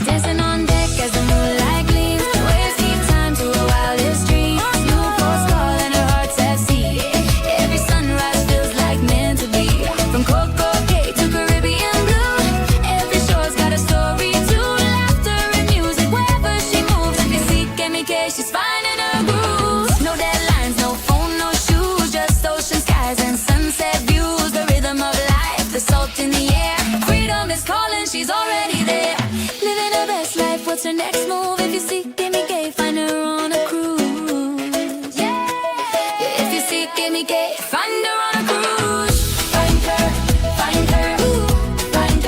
dancing on deck as the moonlight gleams. Waves keep time to her wildest dreams. New ports call and her heart's at sea. Every sunrise feels like meant to be. From Coco Cay to Caribbean blue, every shore's got a story too. Laughter and music wherever she moves. If you seek MK, she's finding her groove. No deadlines, no phone, no shoes, just ocean skies and sunset views. The rhythm of life, the salt in the air. Freedom is calling, she's already there. Living her best life, what's her next move? If you seek MK, find her on a cruise. Yeah. If you seek MK, find her on a cruise. Find her, find her, ooh, find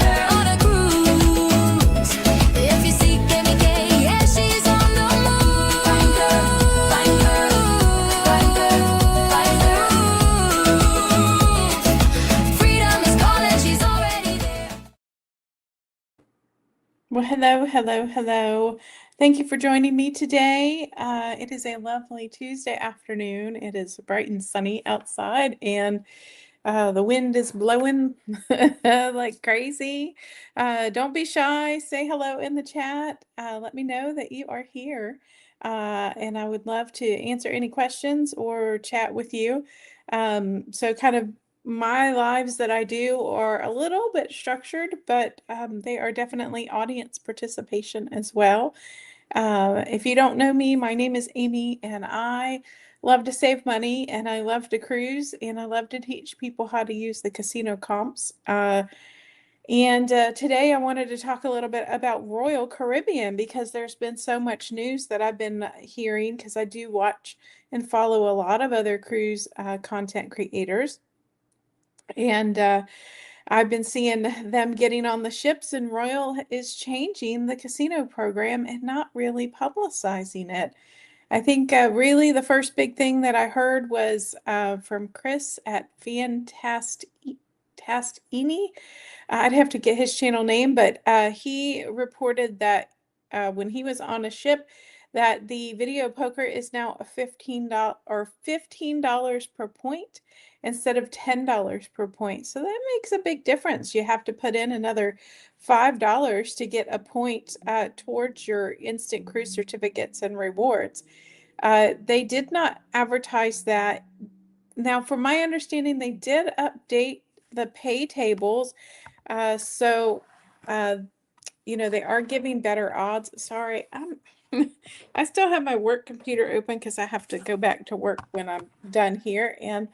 her on a cruise. If you seek MK, yeah, she's on the move. Find her, find her, find her, find her. Freedom is calling, she's already there. Well, hello, hello, hello. Thank you for joining me today. It is a lovely Tuesday afternoon. It is bright and sunny outside, and the wind is blowing like crazy. Don't be shy. Say hello in the chat. Let me know that you are here. And I would love to answer any questions or chat with you. So kind of my lives that I do are a little bit structured, but they are definitely audience participation as well. If you don't know me, my name is Amy, and I love to save money, and I love to cruise, and I love to teach people how to use the casino comps. And today I wanted to talk a little bit about Royal Caribbean because there's been so much news that I've been hearing because I do watch and follow a lot of other cruise content creators. And I've been seeing them getting on the ships, and Royal is changing the casino program and not really publicizing it. I think really the first big thing that I heard was from Chris at Fantastini. I'd have to get his channel name, but he reported that when he was on a ship, that the video poker is now a $15 per point instead of $10 per point. So that makes a big difference. You have to put in another $5 to get a point towards your instant cruise certificates and rewards. They did not advertise that. Now, from my understanding, they did update the pay tables. So, they are giving better odds. Sorry, I still have my work computer open because I have to go back to work when I'm done here. And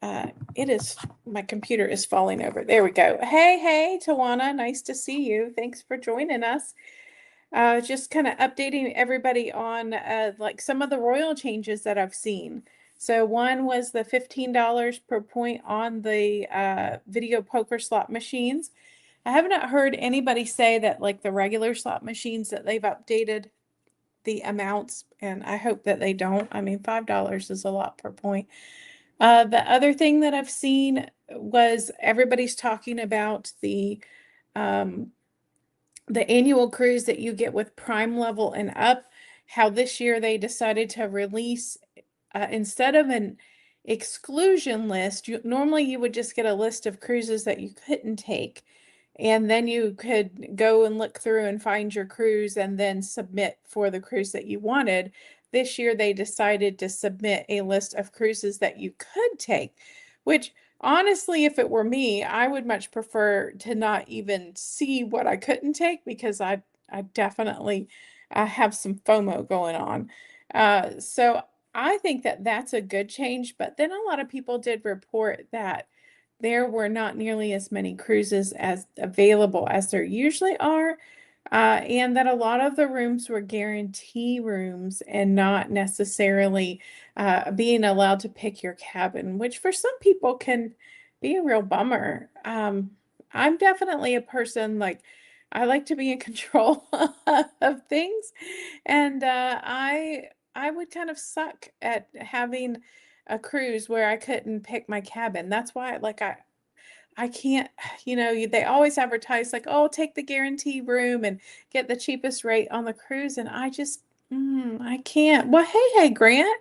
my computer is falling over. There we go. Hey, Tawana, nice to see you. Thanks for joining us. Just kind of updating everybody on like some of the Royal changes that I've seen. So one was the $15 per point on the video poker slot machines. I have not heard anybody say that like the regular slot machines that they've updated the amounts, and I hope that they don't. I mean, $5 is a lot per point. The other thing that I've seen was everybody's talking about the annual cruise that you get with Prime level and up, how this year they decided to release instead of an exclusion list, normally you would just get a list of cruises that you couldn't take. And then you could go and look through and find your cruise and then submit for the cruise that you wanted. This year they decided to submit a list of cruises that you could take, which honestly, if it were me, I would much prefer to not even see what I couldn't take because I definitely have some FOMO going on. So I think that that's a good change. But then a lot of people did report that there were not nearly as many cruises as available as there usually are, and that a lot of the rooms were guarantee rooms and not necessarily being allowed to pick your cabin, which for some people can be a real bummer. I'm definitely a person like I like to be in control of things, and I would kind of suck at having a cruise where I couldn't pick my cabin. That's why like I can't, they always advertise like, oh, take the guarantee room and get the cheapest rate on the cruise. And I just, I can't. Well, hey, Grant,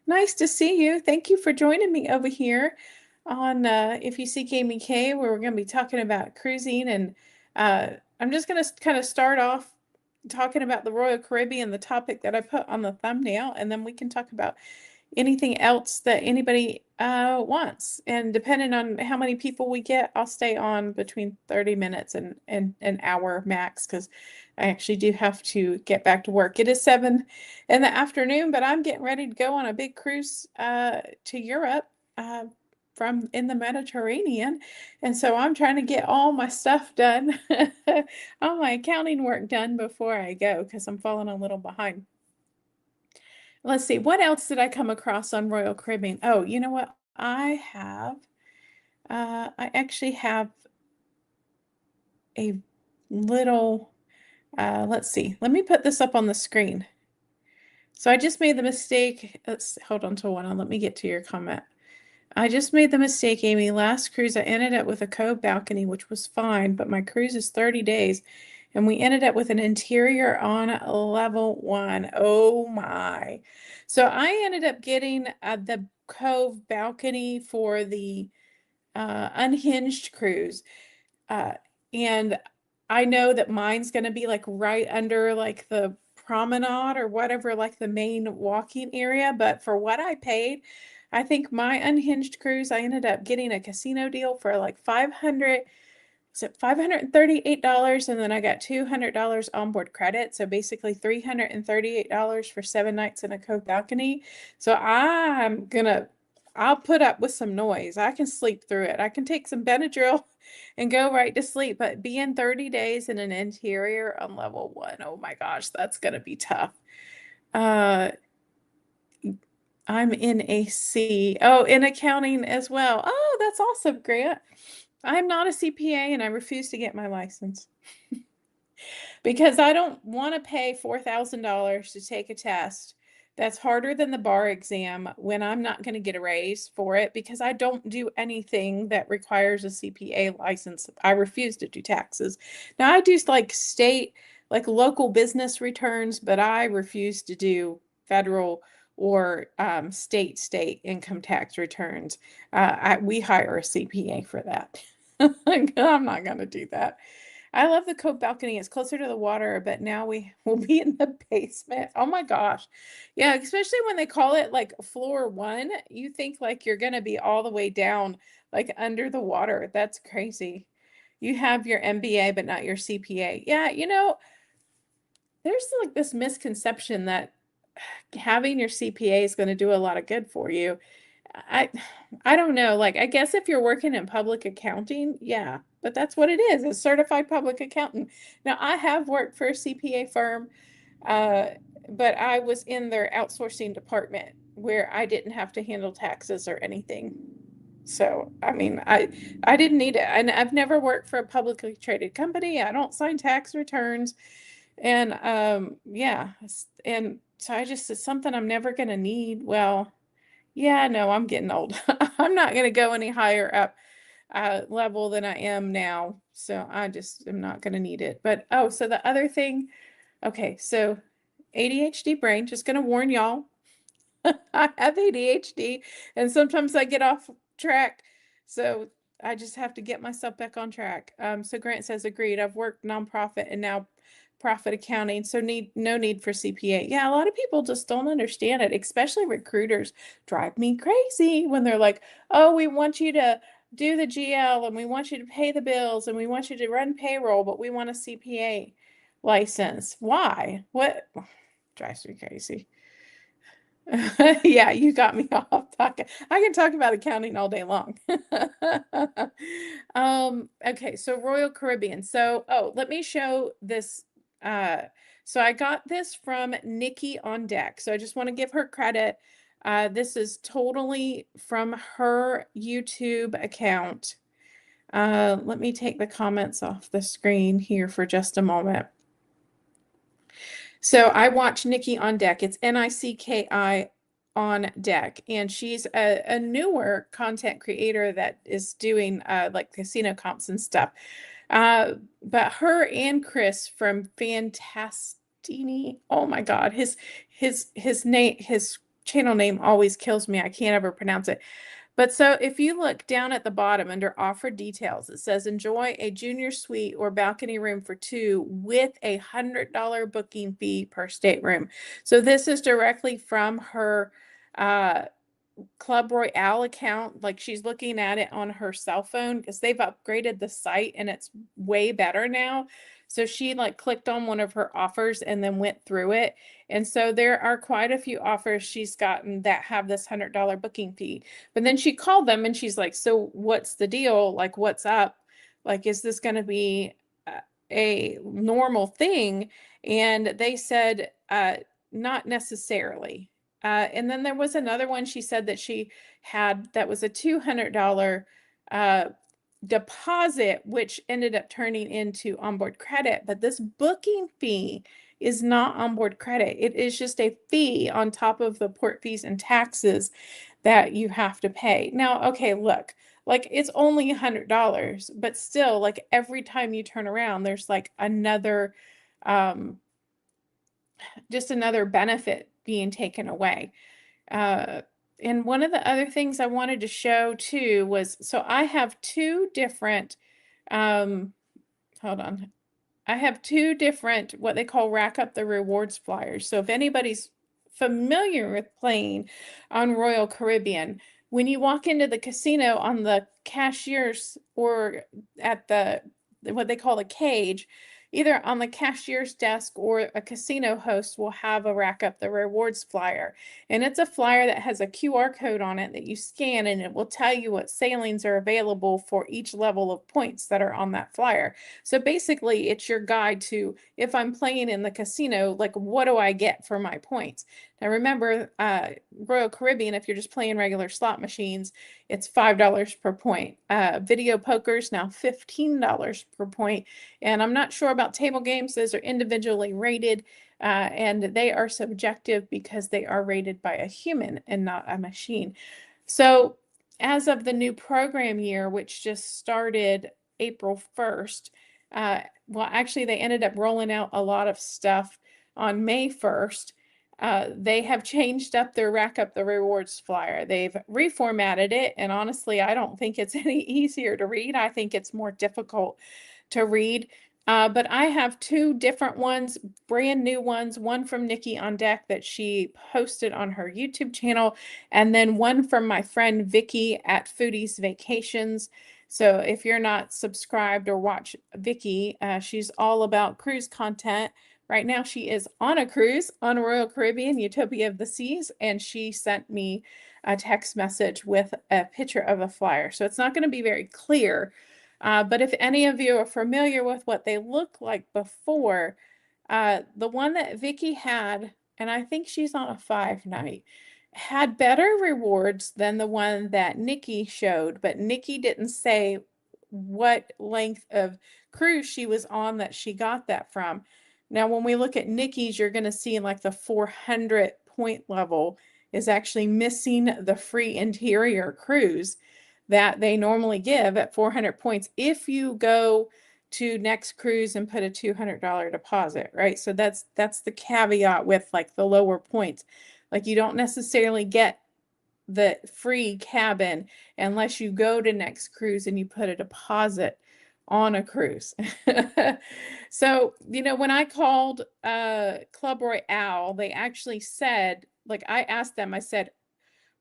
nice to see you. Thank you for joining me over here on If You Seek Amy K, where we're going to be talking about cruising and Uh, I'm just going to kind of start off talking about the Royal Caribbean, the topic that I put on the thumbnail, and then we can talk about anything else that anybody wants. And depending on how many people we get, I'll stay on between 30 minutes and an hour max because I actually do have to get back to work. It is 7 in the afternoon, but I'm getting ready to go on a big cruise to Europe from in the Mediterranean. And so I'm trying to get all my stuff done, all my accounting work done before I go because I'm falling a little behind. Let's see, what else did I come across on Royal Caribbean? Oh, you know what? I actually have a little, let's see, let me put this up on the screen. So I just made the mistake. Let's hold on to one. Let me get to your comment. I just made the mistake, Amy. Last cruise, I ended up with a cove balcony, which was fine, but my cruise is 30 days, and we ended up with an interior on level 1. Oh my. So I ended up getting the cove balcony for the unhinged cruise. Uh, and I know that mine's going to be like right under like the promenade or whatever, like the main walking area. But for what I paid, I think my unhinged cruise, I ended up getting a casino deal for like 500, was it $538? And then I got $200 onboard credit. So basically $338 for 7 nights in a cove balcony. So I'll put up with some noise. I can sleep through it. I can take some Benadryl and go right to sleep. But being 30 days in an interior on level 1, oh my gosh, that's going to be tough. Uh, I'm in AC. Oh, in accounting as well. Oh, that's awesome, Grant. I'm not a CPA and I refuse to get my license because I don't want to pay $4,000 to take a test that's harder than the bar exam when I'm not going to get a raise for it because I don't do anything that requires a CPA license. I refuse to do taxes. Now I do like state, like local business returns, but I refuse to do federal or state income tax returns. We hire a CPA for that. I'm not going to do that. I love the Coke balcony. It's closer to the water, but now we will be in the basement. Oh my gosh. Yeah, especially when they call it like floor 1, you think like you're going to be all the way down, like under the water. That's crazy. You have your MBA, but not your CPA. Yeah, there's like this misconception that having your CPA is going to do a lot of good for you. I I don't know. Like, I guess if you're working in public accounting, yeah, but that's what it is, a certified public accountant. Now, I have worked for a CPA firm, uh, but I was in their outsourcing department where I didn't have to handle taxes or anything. So, I mean, I didn't need it. And I've never worked for a publicly traded company. I don't sign tax returns. And yeah, and so it's something I'm never going to need. Well, yeah, no, I'm getting old. I'm not going to go any higher up level than I am now. So I just am not going to need it. But oh, so the other thing, okay, so ADHD brain, just going to warn y'all. I have ADHD and sometimes I get off track. So I just have to get myself back on track. So Grant says, agreed. I've worked nonprofit and now profit accounting, so no need for CPA. Yeah, a lot of people just don't understand it, especially recruiters drive me crazy when they're like, oh, we want you to do the GL and we want you to pay the bills and we want you to run payroll, but we want a CPA license. Why? What drives me crazy? Yeah, you got me off talking. I can talk about accounting all day long. Okay, so Royal Caribbean. So, oh, let me show this. So I got this from Nikki on Deck. So I just want to give her credit. This is totally from her YouTube account. Let me take the comments off the screen here for just a moment. So I watch Nikki on Deck. It's Nicki on Deck, and she's a newer content creator that is doing like casino comps and stuff. But her and Chris from Fantastini, oh my God, his name, his channel name always kills me. I can't ever pronounce it. But so if you look down at the bottom under offer details, it says enjoy a junior suite or balcony room for two with $100 booking fee per stateroom. So this is directly from her uh, Club Royale account. Like she's looking at it on her cell phone because they've upgraded the site and it's way better now. So she like clicked on one of her offers and then went through it. And so there are quite a few offers she's gotten that have this $100 booking fee. But then she called them and she's like, so what's the deal? Like, what's up? Like, is this going to be a normal thing? And they said, not necessarily. And then there was another one she said that she had that was a $200 deposit, which ended up turning into onboard credit. But this booking fee is not onboard credit. It is just a fee on top of the port fees and taxes that you have to pay. Now, okay, look, like it's only $100, but still, like every time you turn around, there's like another, just another benefit being taken away. And one of the other things I wanted to show too was, so I have two different, hold on. I have two different, what they call rack up the rewards flyers. So if anybody's familiar with playing on Royal Caribbean, when you walk into the casino on the cashiers or at the, what they call the cage, either on the cashier's desk or a casino host will have a rack up the rewards flyer. And it's a flyer that has a QR code on it that you scan and it will tell you what sailings are available for each level of points that are on that flyer. So basically it's your guide to, if I'm playing in the casino, like what do I get for my points? Now remember, Royal Caribbean, if you're just playing regular slot machines, it's $5 per point. Video poker's now $15 per point. And I'm not sure about table games. Those are individually rated, and they are subjective because they are rated by a human and not a machine. So as of the new program year, which just started April 1st, well, actually, they ended up rolling out a lot of stuff on May 1st. They have changed up their rack up the rewards flyer. They've reformatted it, and honestly, I don't think it's any easier to read. I think it's more difficult to read. But I have two different ones, brand new ones, one from Nikki on Deck that she posted on her YouTube channel, and then one from my friend Vicky at Foodies Vacations. So if you're not subscribed or watch Vicky, she's all about cruise content. Right now she is on a cruise on Royal Caribbean, Utopia of the Seas, and she sent me a text message with a picture of a flyer. So it's not going to be very clear, but if any of you are familiar with what they look like before, the one that Vicky had, and I think she's on a 5-night, had better rewards than the one that Nikki showed, but Nikki didn't say what length of cruise she was on that she got that from. Now, when we look at Nikki's, you're going to see like the 400 point level is actually missing the free interior cruise that they normally give at 400 points if you go to Next Cruise and put a $200 deposit, right? So that's the caveat with like the lower points. Like you don't necessarily get the free cabin unless you go to Next Cruise and you put a deposit on a cruise. So, when I called Club Royale, they actually said, like I asked them, I said,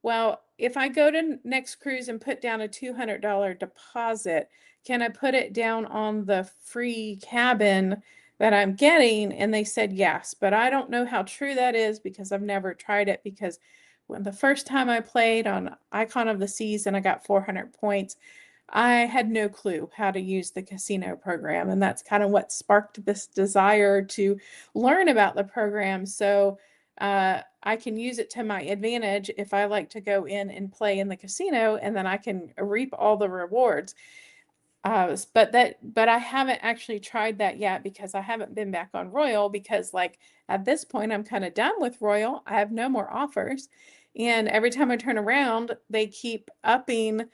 well, if I go to Next Cruise and put down a $200 deposit, can I put it down on the free cabin that I'm getting? And they said yes, but I don't know how true that is because I've never tried it, because when the first time I played on Icon of the Seas and I got 400 points, I had no clue how to use the casino program. And that's kind of what sparked this desire to learn about the program. So I can use it to my advantage if I like to go in and play in the casino, and then I can reap all the rewards. But I haven't actually tried that yet because I haven't been back on Royal, because like at this point I'm kind of done with Royal. I have no more offers. And every time I turn around, they keep upping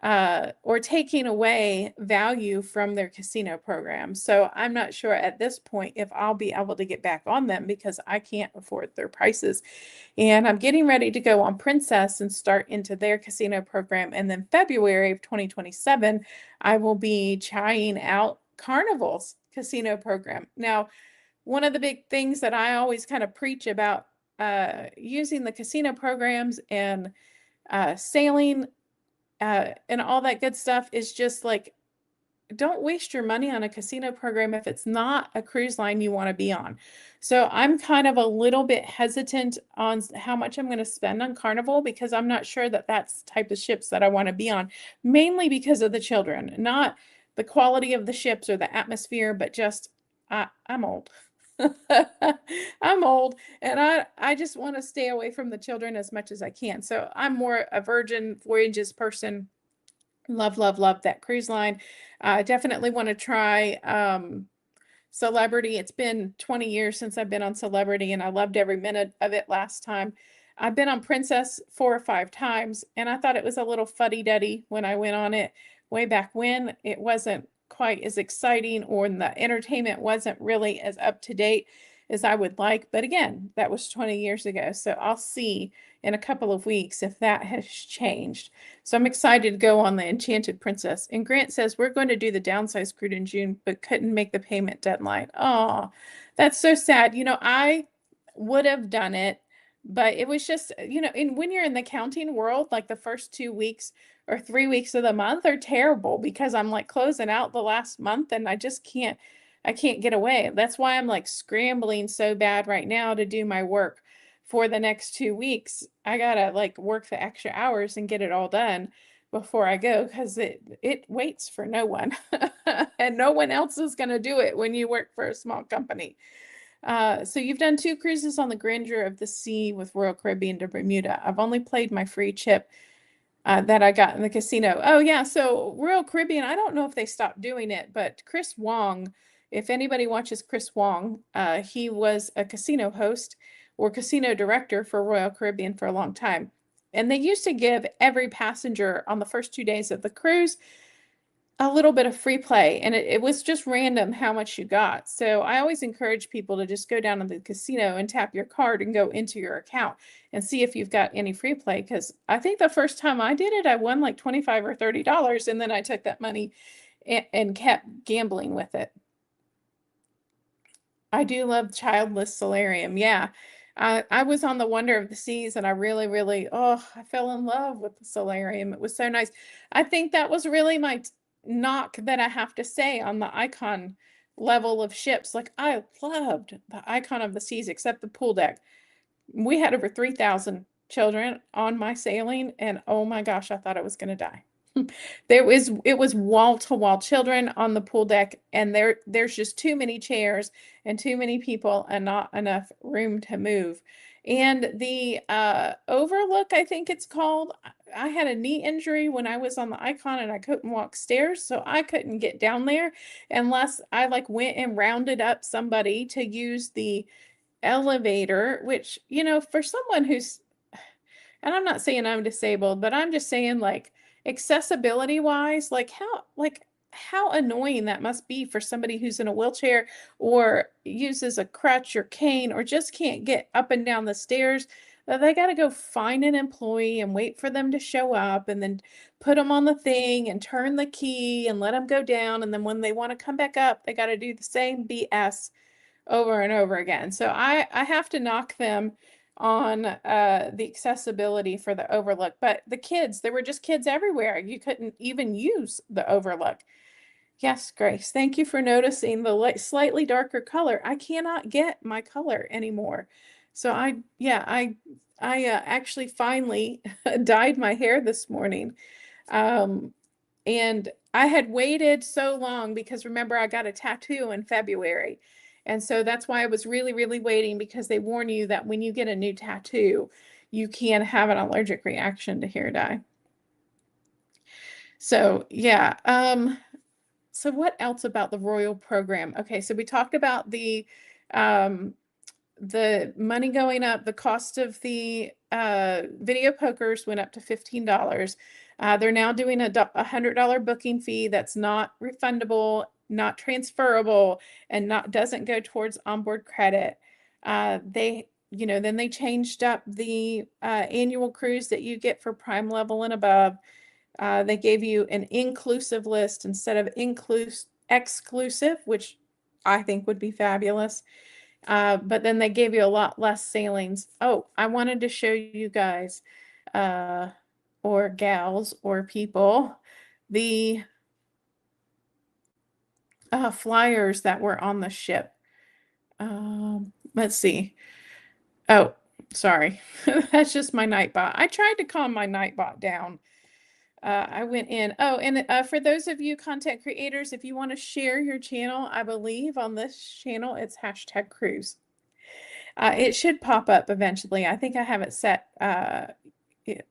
or taking away value from their casino program. So I'm not sure at this point if I'll be able to get back on them because I can't afford their prices. And I'm getting ready to go on Princess and start into their casino program. And then February of 2027, I will be trying out Carnival's casino program. Now, one of the big things that I always kind of preach about using the casino programs and sailing and all that good stuff is just like, don't waste your money on a casino program if it's not a cruise line you want to be on. So I'm kind of a little bit hesitant on how much I'm going to spend on Carnival because I'm not sure that that's the type of ships that I want to be on, mainly because of the children, not the quality of the ships or the atmosphere, but just I'm old. I'm old and I just want to stay away from the children as much as I can. So I'm more a Virgin Voyages person. Love, love, love that cruise line. I definitely want to try Celebrity. It's been 20 years since I've been on Celebrity, and I loved every minute of it last time. I've been on Princess 4 or 5 times, and I thought it was a little fuddy-duddy when I went on it way back when. It wasn't quite as exciting, or the entertainment wasn't really as up to date as I would like. But again, that was 20 years ago, so I'll see in a couple of weeks if that has changed. So I'm excited to go on the Enchanted Princess. And Grant says we're going to do the downsized cruise in June, but couldn't make the payment deadline. Oh, that's so sad. I would have done it, but it was just, and when you're in the counting world, like the first 2 weeks or 3 weeks of the month are terrible because I'm like closing out the last month and I can't get away. That's why I'm like scrambling so bad right now to do my work for the next 2 weeks. I gotta like work the extra hours and get it all done before I go because it waits for no one and no one else is gonna do it when you work for a small company. So you've done 2 cruises on the Grandeur of the Sea with Royal Caribbean to Bermuda. I've only played my free chip that I got in the casino. Oh yeah, so Royal Caribbean, I don't know if they stopped doing it, but Chris Wong, if anybody watches Chris Wong, he was a casino host or casino director for Royal Caribbean for a long time. And they used to give every passenger on the first 2 days of the cruise a little bit of free play, and it was just random how much you got. So I always encourage people to just go down to the casino and tap your card and go into your account and see if you've got any free play. Because I think the first time I did it, I won like $25 or $30, and then I took that money and kept gambling with it. I do love Childless Solarium. Yeah. I was on the Wonder of the Seas and I really, really, I fell in love with the solarium. It was so nice. I think that was really my knock that I have to say on the icon level of ships. Like I loved the Icon of the Seas, except the pool deck. We had over 3,000 children on my sailing, and oh my gosh, I thought I was going to die. It was wall to wall children on the pool deck, and there's just too many chairs and too many people and not enough room to move. And the overlook, I think it's called. I had a knee injury when I was on the Icon and I couldn't walk stairs, so I couldn't get down there unless I like went and rounded up somebody to use the elevator, which, for someone who's, and I'm not saying I'm disabled, but I'm just saying like accessibility wise, how annoying that must be for somebody who's in a wheelchair or uses a crutch or cane or just can't get up and down the stairs. They got to go find an employee and wait for them to show up and then put them on the thing and turn the key and let them go down. And then when they want to come back up, they got to do the same BS over and over again. So I have to knock them on the accessibility for the overlook. But the kids, there were just kids everywhere. You couldn't even use the overlook. Yes, Grace, thank you for noticing the slightly darker color. I cannot get my color anymore. So I actually finally dyed my hair this morning. Um, and I had waited so long because remember, I got a tattoo in February. And so that's why I was really, really waiting because they warn you that when you get a new tattoo, you can have an allergic reaction to hair dye. So yeah. So what else about the Royal program? Okay, so we talked about um, the money going up, the cost of the video pokers went up to $15. They're now doing a $100 booking fee that's not refundable, not transferable, and not doesn't go towards onboard credit. Then they changed up the annual cruise that you get for Prime level and above. They gave you an inclusive list instead of exclusive, which I think would be fabulous. But then they gave you a lot less sailings. Oh, I wanted to show you guys, uh, or gals or people, the flyers that were on the ship. Let's see. Oh, sorry. That's just my Nightbot. I tried to calm my Nightbot down. I went in. Oh, and for those of you content creators, if you want to share your channel, I believe on this channel it's #cruise. It should pop up eventually. I think I have it set.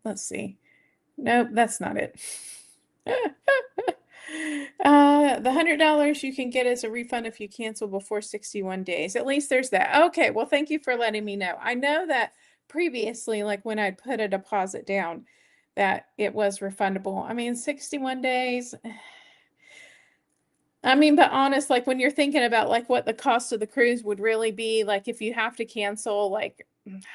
Let's see. Nope, that's not it. The $100 you can get as a refund if you cancel before 61 days. At least there's that. Okay, well, thank you for letting me know. I know that previously, like when I'd put a deposit down, that it was refundable. I mean, 61 days. I mean, but honest, like when you're thinking about like what the cost of the cruise would really be, like if you have to cancel like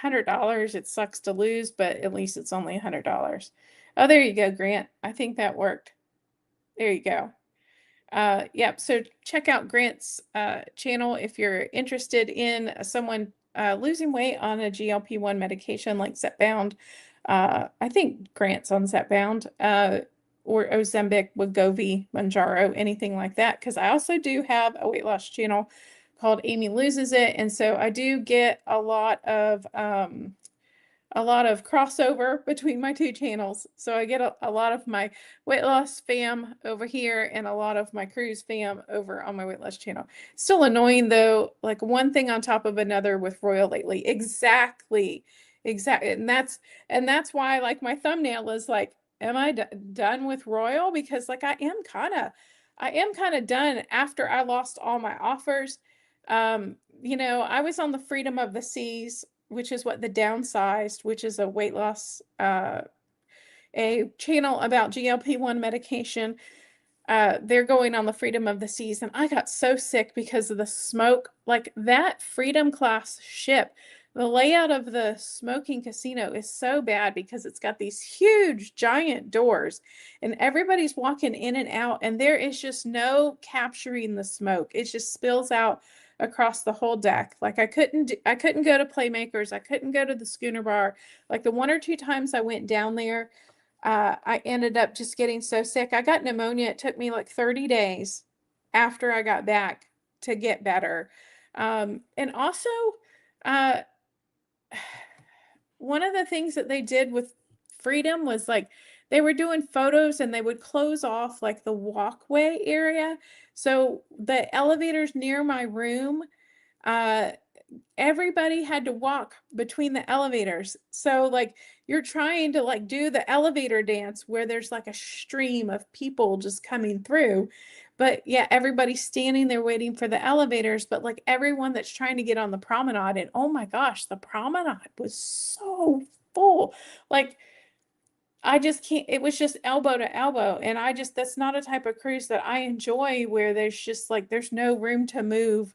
$100, it sucks to lose, but at least it's only $100. Oh, there you go, Grant. I think that worked. There you go. Yep. So check out Grant's channel if you're interested in someone losing weight on a GLP-1 medication like Zepbound. I think Grant's on Zepbound, or Ozempic, Wegovy, Manjaro, anything like that. Because I also do have a weight loss channel called Amy Loses It, and so I do get a lot of crossover between my two channels. So I get a lot of my weight loss fam over here and a lot of my cruise fam over on my weight loss channel. Still annoying though, like one thing on top of another with Royal lately. Exactly. Exactly. And that's why like my thumbnail is like, am I done with Royal? Because like I am kind of done after I lost all my offers. I was on the Freedom of the Seas, which is what the Downsized, which is a weight loss, a channel about GLP-1 medication. They're going on the Freedom of the Seas, and I got so sick because of the smoke. Like that Freedom class ship, the layout of the smoking casino is so bad because it's got these huge giant doors and everybody's walking in and out, and there is just no capturing the smoke. It just spills out across the whole deck. Like I couldn't go to Playmakers, I couldn't go to the Schooner Bar. Like the one or two times I went down there, I ended up just getting so sick. I got pneumonia. It took me like 30 days after I got back to get better. And also, uh, one of the things that they did with Freedom was like they were doing photos and they would close off like the walkway area. So the elevators near my room, uh, everybody had to walk between the elevators. So like you're trying to like do the elevator dance where there's like a stream of people just coming through. But yeah, everybody's standing there waiting for the elevators, but like everyone that's trying to get on the promenade, and oh my gosh, the promenade was so full. Like I just can't, it was just elbow to elbow. And that's not a type of cruise that I enjoy where there's just like, there's no room to move.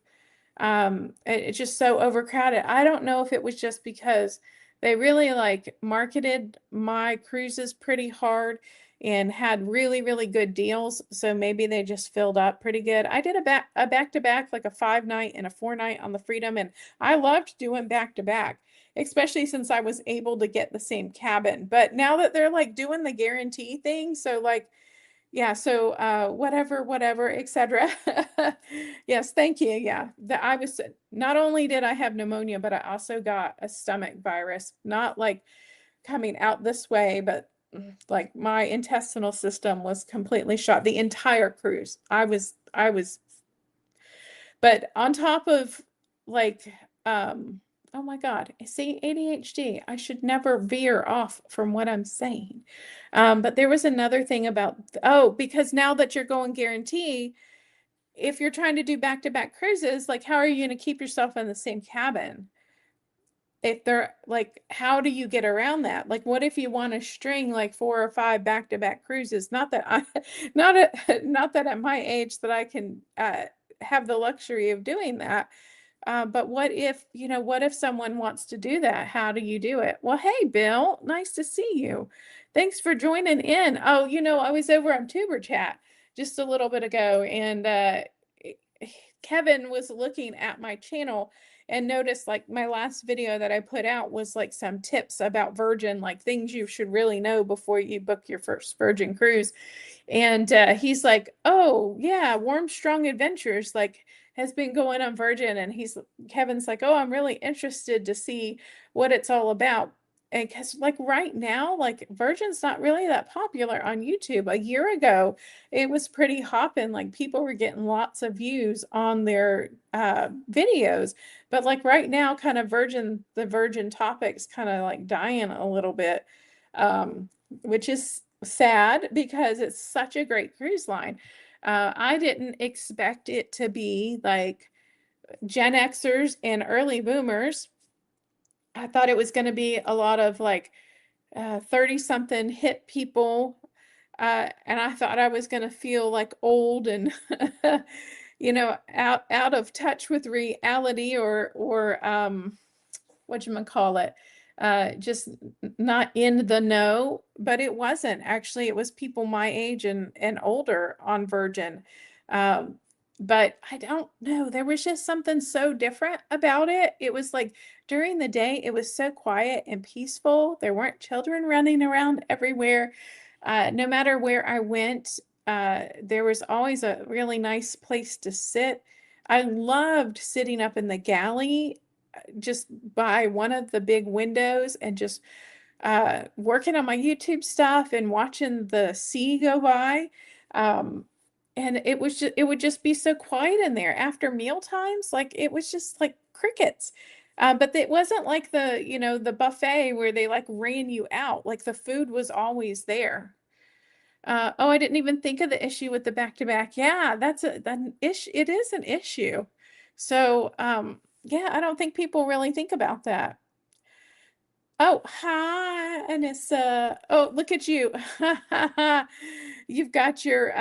It's just so overcrowded. I don't know if it was just because they really like marketed my cruises pretty hard and had really, really good deals. So maybe they just filled up pretty good. I did a back to back, like a 5-night and a 4-night on the Freedom, and I loved doing back to back, especially since I was able to get the same cabin. But now that they're like doing the guarantee thing, so like yeah, so whatever, etc. Yes, thank you. Yeah, I was, not only did I have pneumonia, but I also got a stomach virus, not like coming out this way, but like my intestinal system was completely shot the entire cruise. I was, but on top of like, oh my God, see, ADHD, I should never veer off from what I'm saying. But there was another thing about, oh, because now that you're going guarantee, if you're trying to do back-to-back cruises, like how are you going to keep yourself in the same cabin? if they're like, how do you get around that? Like, what if you want to string like 4 or 5 back-to-back cruises? Not that I, not that at my age that I can have the luxury of doing that. But what if, what if someone wants to do that? How do you do it? Well, hey, Bill, nice to see you. Thanks for joining in. Oh, I was over on Tuber Chat just a little bit ago, and Kevin was looking at my channel and noticed like my last video that I put out was like some tips about Virgin, like things you should really know before you book your first Virgin cruise. And he's like, "Oh yeah, Warm Strong Adventures like has been going on Virgin." And Kevin's like, "Oh, I'm really interested to see what it's all about." And because like right now, like Virgin's not really that popular on YouTube. A year ago, it was pretty hopping. Like people were getting lots of views on their videos. But like right now, kind of the Virgin topics kind of like dying a little bit. Which is sad because it's such a great cruise line. I didn't expect it to be like Gen Xers and early boomers. I thought it was going to be a lot of like 30 something hip people. And I thought I was going to feel like old and, out of touch with reality or whatchamacallit, just not in the know, but it wasn't. Actually, it was people my age and older on Virgin. Um, but I don't know. There was just something so different about it. It was like during the day, it was so quiet and peaceful. There weren't children running around everywhere. No matter where I went, there was always a really nice place to sit. I loved sitting up in the galley just by one of the big windows and just working on my YouTube stuff and watching the sea go by. Um, and it would just be so quiet in there after meal times. Like it was just like crickets. But it wasn't like the buffet where they like ran you out. Like the food was always there. Oh, I didn't even think of the issue with the back-to-back. Yeah, an issue. It is an issue. So, yeah, I don't think people really think about that. Oh, hi, Anissa. Oh, look at you. You've got your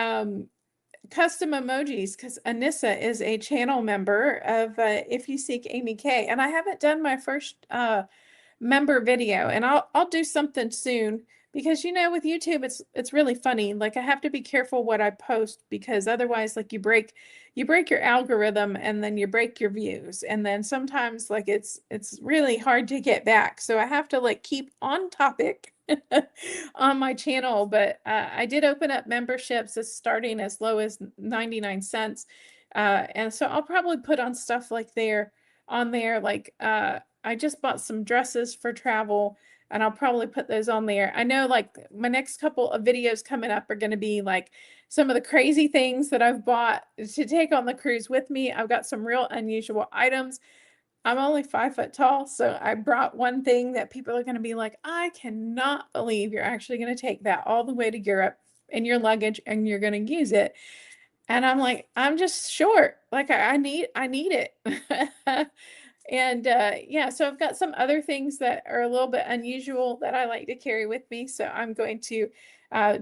custom emojis because Anissa is a channel member of If You Seek Amy K. And I haven't done my first member video, and I'll do something soon because with YouTube it's really funny. Like I have to be careful what I post because otherwise like you break your algorithm and then you break your views, and then sometimes like it's really hard to get back. So I have to like keep on topic on my channel. But I did open up memberships. It's starting as low as 99 cents. And so I'll probably put on stuff like on there like I just bought some dresses for travel and I'll probably put those on there. I know like my next couple of videos coming up are going to be like some of the crazy things that I've bought to take on the cruise with me. I've got some real unusual items. I'm only 5 foot tall, so I brought one thing that people are going to be like, I cannot believe you're actually going to take that all the way to Europe in your luggage and you're going to use it. And I'm like, I'm just short. Like I need it. And yeah, so I've got some other things that are a little bit unusual that I like to carry with me. So I'm going to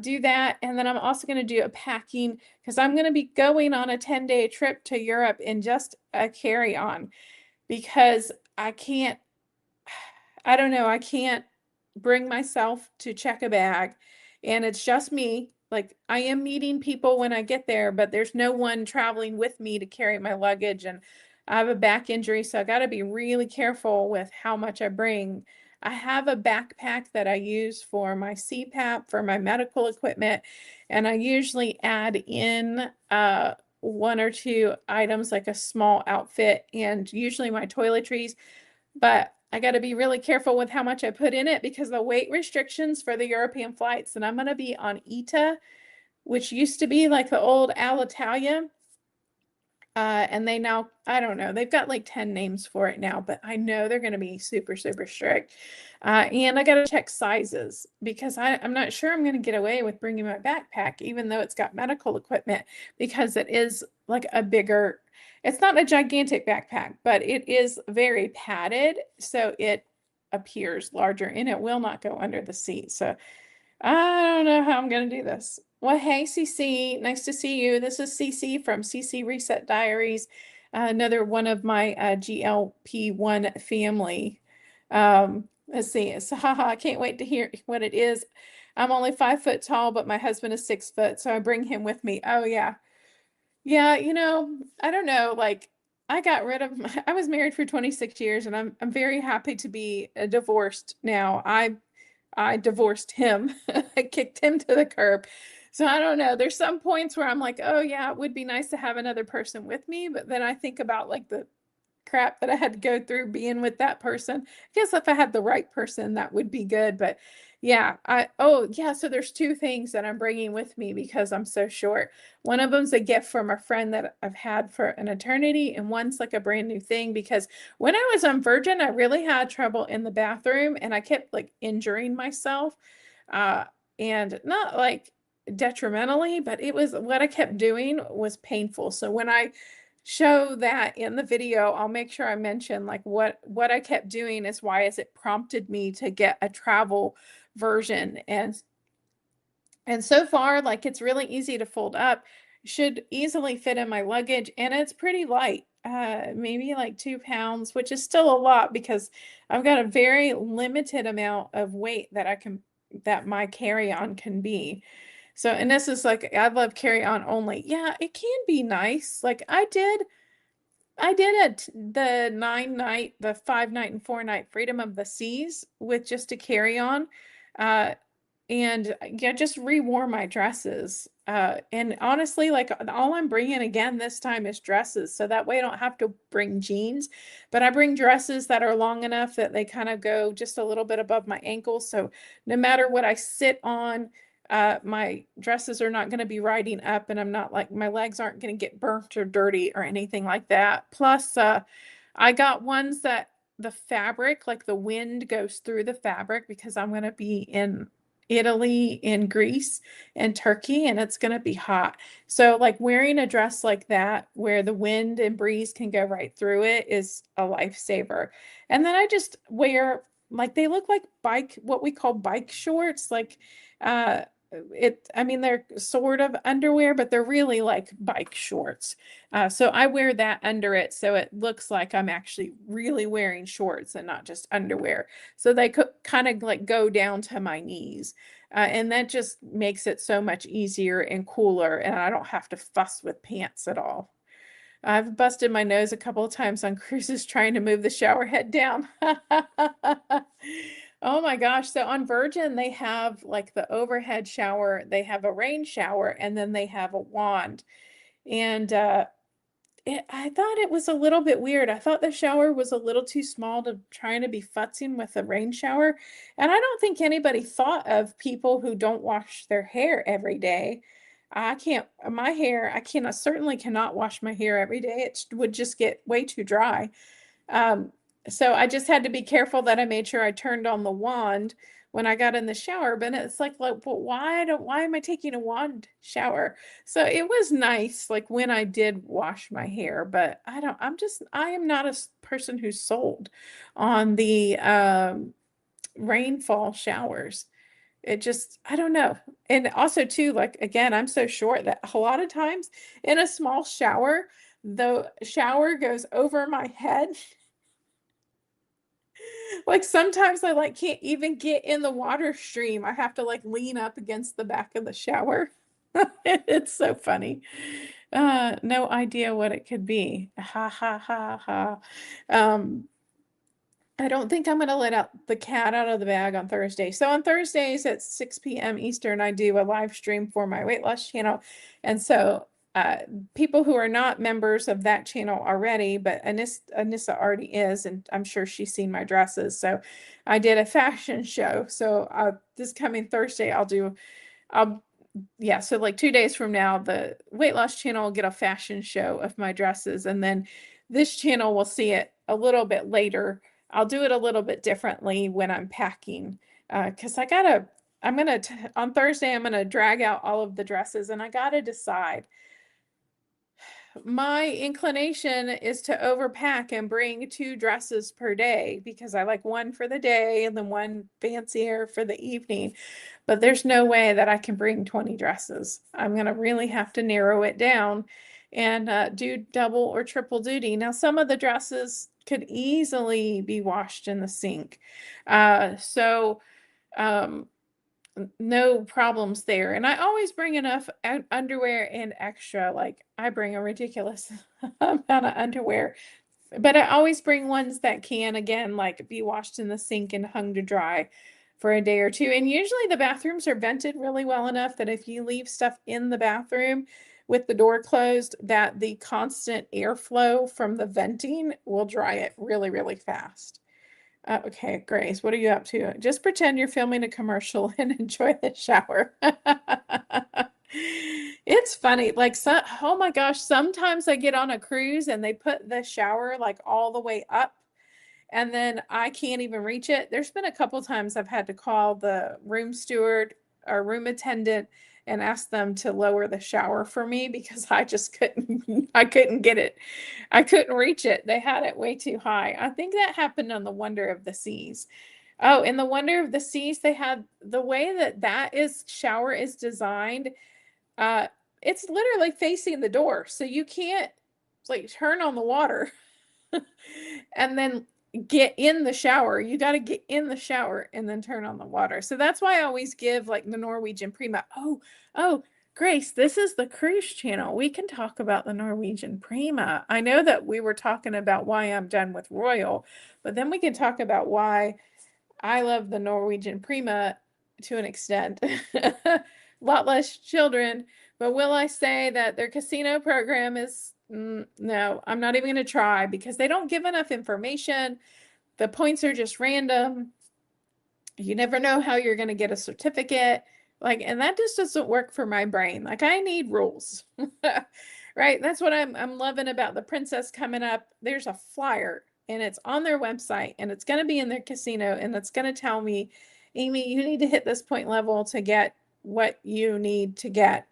do that. And then I'm also going to do a packing because I'm going to be going on a 10-day trip to Europe in just a carry-on because I don't know, I can't bring myself to check a bag and it's just me. Like I am meeting people when I get there, but there's no one traveling with me to carry my luggage. And I have a back injury, so I got to be really careful with how much I bring. I have a backpack that I use for my CPAP, for my medical equipment, and I usually add in one or two items like a small outfit and usually my toiletries. But I got to be really careful with how much I put in it because the weight restrictions for the European flights, and I'm going to be on ITA, which used to be like the old Alitalia. And they now, I don't know, they've got like 10 names for it now, but I know they're going to be super, super strict. And I got to check sizes because I'm not sure I'm going to get away with bringing my backpack, even though it's got medical equipment, because it is like a bigger, it's not a gigantic backpack, but it is very padded. So it appears larger and it will not go under the seat. So I don't know how I'm going to do this. Well, hey, CC, nice to see you. This is CC from CC Reset Diaries, another one of my GLP-1 family. Let's see. So, haha, I can't wait to hear what it is. I'm only 5 foot tall, but my husband is 6 foot, so I bring him with me. Oh, yeah. Yeah, I don't know. Like, I got rid of I was married for 26 years, and I'm very happy to be divorced now. I divorced him. I kicked him to the curb. So I don't know. There's some points where I'm like, oh yeah, it would be nice to have another person with me. But then I think about like the crap that I had to go through being with that person. I guess if I had the right person, that would be good. But yeah, oh yeah, so there's two things that I'm bringing with me because I'm so short. One of them's a gift from a friend that I've had for an eternity, and one's like a brand new thing because when I was on Virgin, I really had trouble in the bathroom and I kept like injuring myself. Uh, and not like detrimentally, but it was what I kept doing was painful. So when I show that in the video, I'll make sure I mention like what I kept doing is why is it prompted me to get a travel version. And so far, like it's really easy to fold up, should easily fit in my luggage, and it's pretty light, maybe like 2 pounds, which is still a lot because I've got a very limited amount of weight that my carry-on can be. So, and this is like, I love carry-on only. Yeah, it can be nice. Like I did the 5 night and 4 night Freedom of the Seas with just a carry-on. Uh, and yeah, just re-wore my dresses. And honestly, like all I'm bringing again this time is dresses. So that way I don't have to bring jeans, but I bring dresses that are long enough that they kind of go just a little bit above my ankles. So no matter what I sit on, my dresses are not going to be riding up and I'm not like my legs aren't going to get burnt or dirty or anything like that. Plus, I got ones that the fabric, like the wind goes through the fabric because I'm going to be in Italy, in Greece, and Turkey, and it's going to be hot. So, like wearing a dress like that, where the wind and breeze can go right through it, is a lifesaver. And then I just wear like they look like what we call bike shorts, like uh, I mean, they're sort of underwear, but they're really like bike shorts. So I wear that under it. So it looks like I'm actually really wearing shorts and not just underwear. So they kind of like go down to my knees. And that just makes it so much easier and cooler. And I don't have to fuss with pants at all. I've busted my nose a couple of times on cruises trying to move the shower head down. Oh my gosh. So on Virgin, they have like the overhead shower, they have a rain shower, and then they have a wand. And I thought it was a little bit weird. I thought the shower was a little too small to trying to be futzing with a rain shower. And I don't think anybody thought of people who don't wash their hair every day. I can't, my hair, I certainly cannot wash my hair every day. It would just get way too dry. Um, so I just had to be careful that I made sure I turned on the wand when I got in the shower. But it's like, well, why am I taking a wand shower? So it was nice, like when I did wash my hair, but I am not a person who's sold on the rainfall showers. It just, I don't know. And also too, like again, I'm so short that a lot of times in a small shower, the shower goes over my head. Like sometimes I like can't even get in the water stream. I have to like lean up against the back of the shower. It's so funny. No idea what it could be. Ha ha ha ha. Um, I don't think I'm gonna let out the cat out of the bag on Thursday. So on Thursdays at 6 p.m. Eastern, I do a live stream for my weight loss channel. And so people who are not members of that channel already, but Anissa already is, and I'm sure she's seen my dresses. So I did a fashion show. So this coming Thursday, I'll yeah, so like 2 days from now, the weight loss channel will get a fashion show of my dresses, and then this channel will see it a little bit later. I'll do it a little bit differently when I'm packing, because on Thursday, I'm gonna drag out all of the dresses, and I gotta decide. My inclination is to overpack and bring 2 dresses per day because I like one for the day and then one fancier for the evening. But there's no way that I can bring 20 dresses. I'm going to really have to narrow it down and do double or triple duty. Now, some of the dresses could easily be washed in the sink. So, um, no problems there. And I always bring enough underwear and extra. Like I bring a ridiculous amount of underwear, but I always bring ones that can, again, like be washed in the sink and hung to dry for a day or two. And usually the bathrooms are vented really well enough that if you leave stuff in the bathroom with the door closed, that the constant airflow from the venting will dry it really, really fast. Okay, Grace, what are you up to? Just pretend you're filming a commercial and enjoy the shower. It's funny. Like, oh my gosh, sometimes I get on a cruise and they put the shower like all the way up and then I can't even reach it. There's been a couple times I've had to call the room steward or room attendant and ask them to lower the shower for me because I just couldn't I couldn't get it. I couldn't reach it. They had it way too high. I think that happened on the Wonder of the Seas. Oh, in the Wonder of the Seas, they had the way that is shower is designed. Uh, it's literally facing the door, so you can't like turn on the water and then get in the shower. You got to get in the shower and then turn on the water. So that's why I always give like the Norwegian Prima. Oh, Grace, this is the cruise channel. We can talk about the Norwegian Prima. I know that we were talking about why I'm done with Royal, but then we can talk about why I love the Norwegian Prima to an extent. A lot less children, but will I say that their casino program is no, I'm not even going to try because they don't give enough information. The points are just random. You never know how you're going to get a certificate. Like, and that just doesn't work for my brain. Like, I need rules. Right? That's what I'm loving about the Princess coming up. There's a flyer and it's on their website and it's going to be in their casino and it's going to tell me, Amy, you need to hit this point level to get what you need to get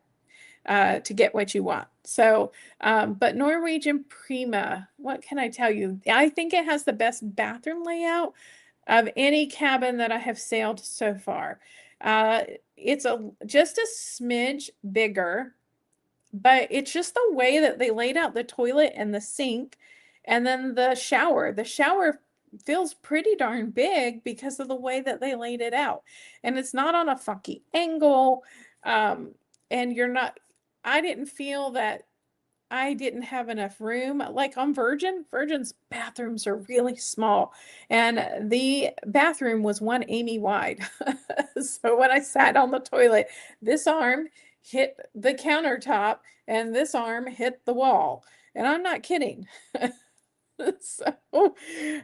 what you want. So, but Norwegian Prima, what can I tell you? I think it has the best bathroom layout of any cabin that I have sailed so far. Uh, it's just a smidge bigger, but it's just the way that they laid out the toilet and the sink and then the shower. The shower feels pretty darn big because of the way that they laid it out. And it's not on a funky angle. And I didn't feel that I didn't have enough room. Like on Virgin's bathrooms are really small. And the bathroom was one Amy wide. So when I sat on the toilet, this arm hit the countertop and this arm hit the wall. And I'm not kidding. So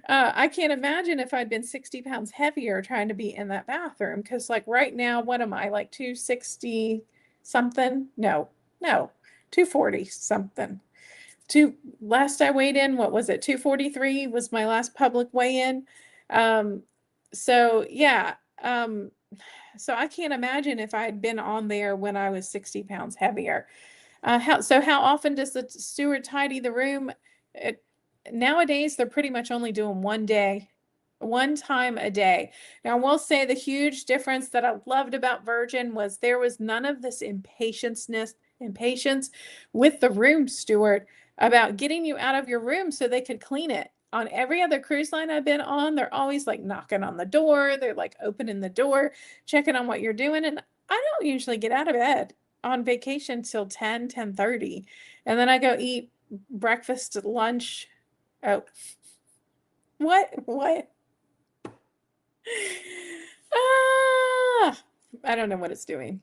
I can't imagine if I'd been 60 pounds heavier trying to be in that bathroom. Because, like, right now, what am I, like 260 something? No, 240 something. Last I weighed in, what was it? 243 was my last public weigh-in. Um, so yeah. So I can't imagine if I had been on there when I was 60 pounds heavier. How often does the steward tidy the room? Nowadays, they're pretty much only doing one time a day. Now, I will say the huge difference that I loved about Virgin was there was none of this impatience with the room steward about getting you out of your room so they could clean it. On every other cruise line I've been on, they're always like knocking on the door. They're like opening the door, checking on what you're doing. And I don't usually get out of bed on vacation till 10:30. And then I go eat breakfast, lunch. Oh, what? Ah, I don't know what it's doing.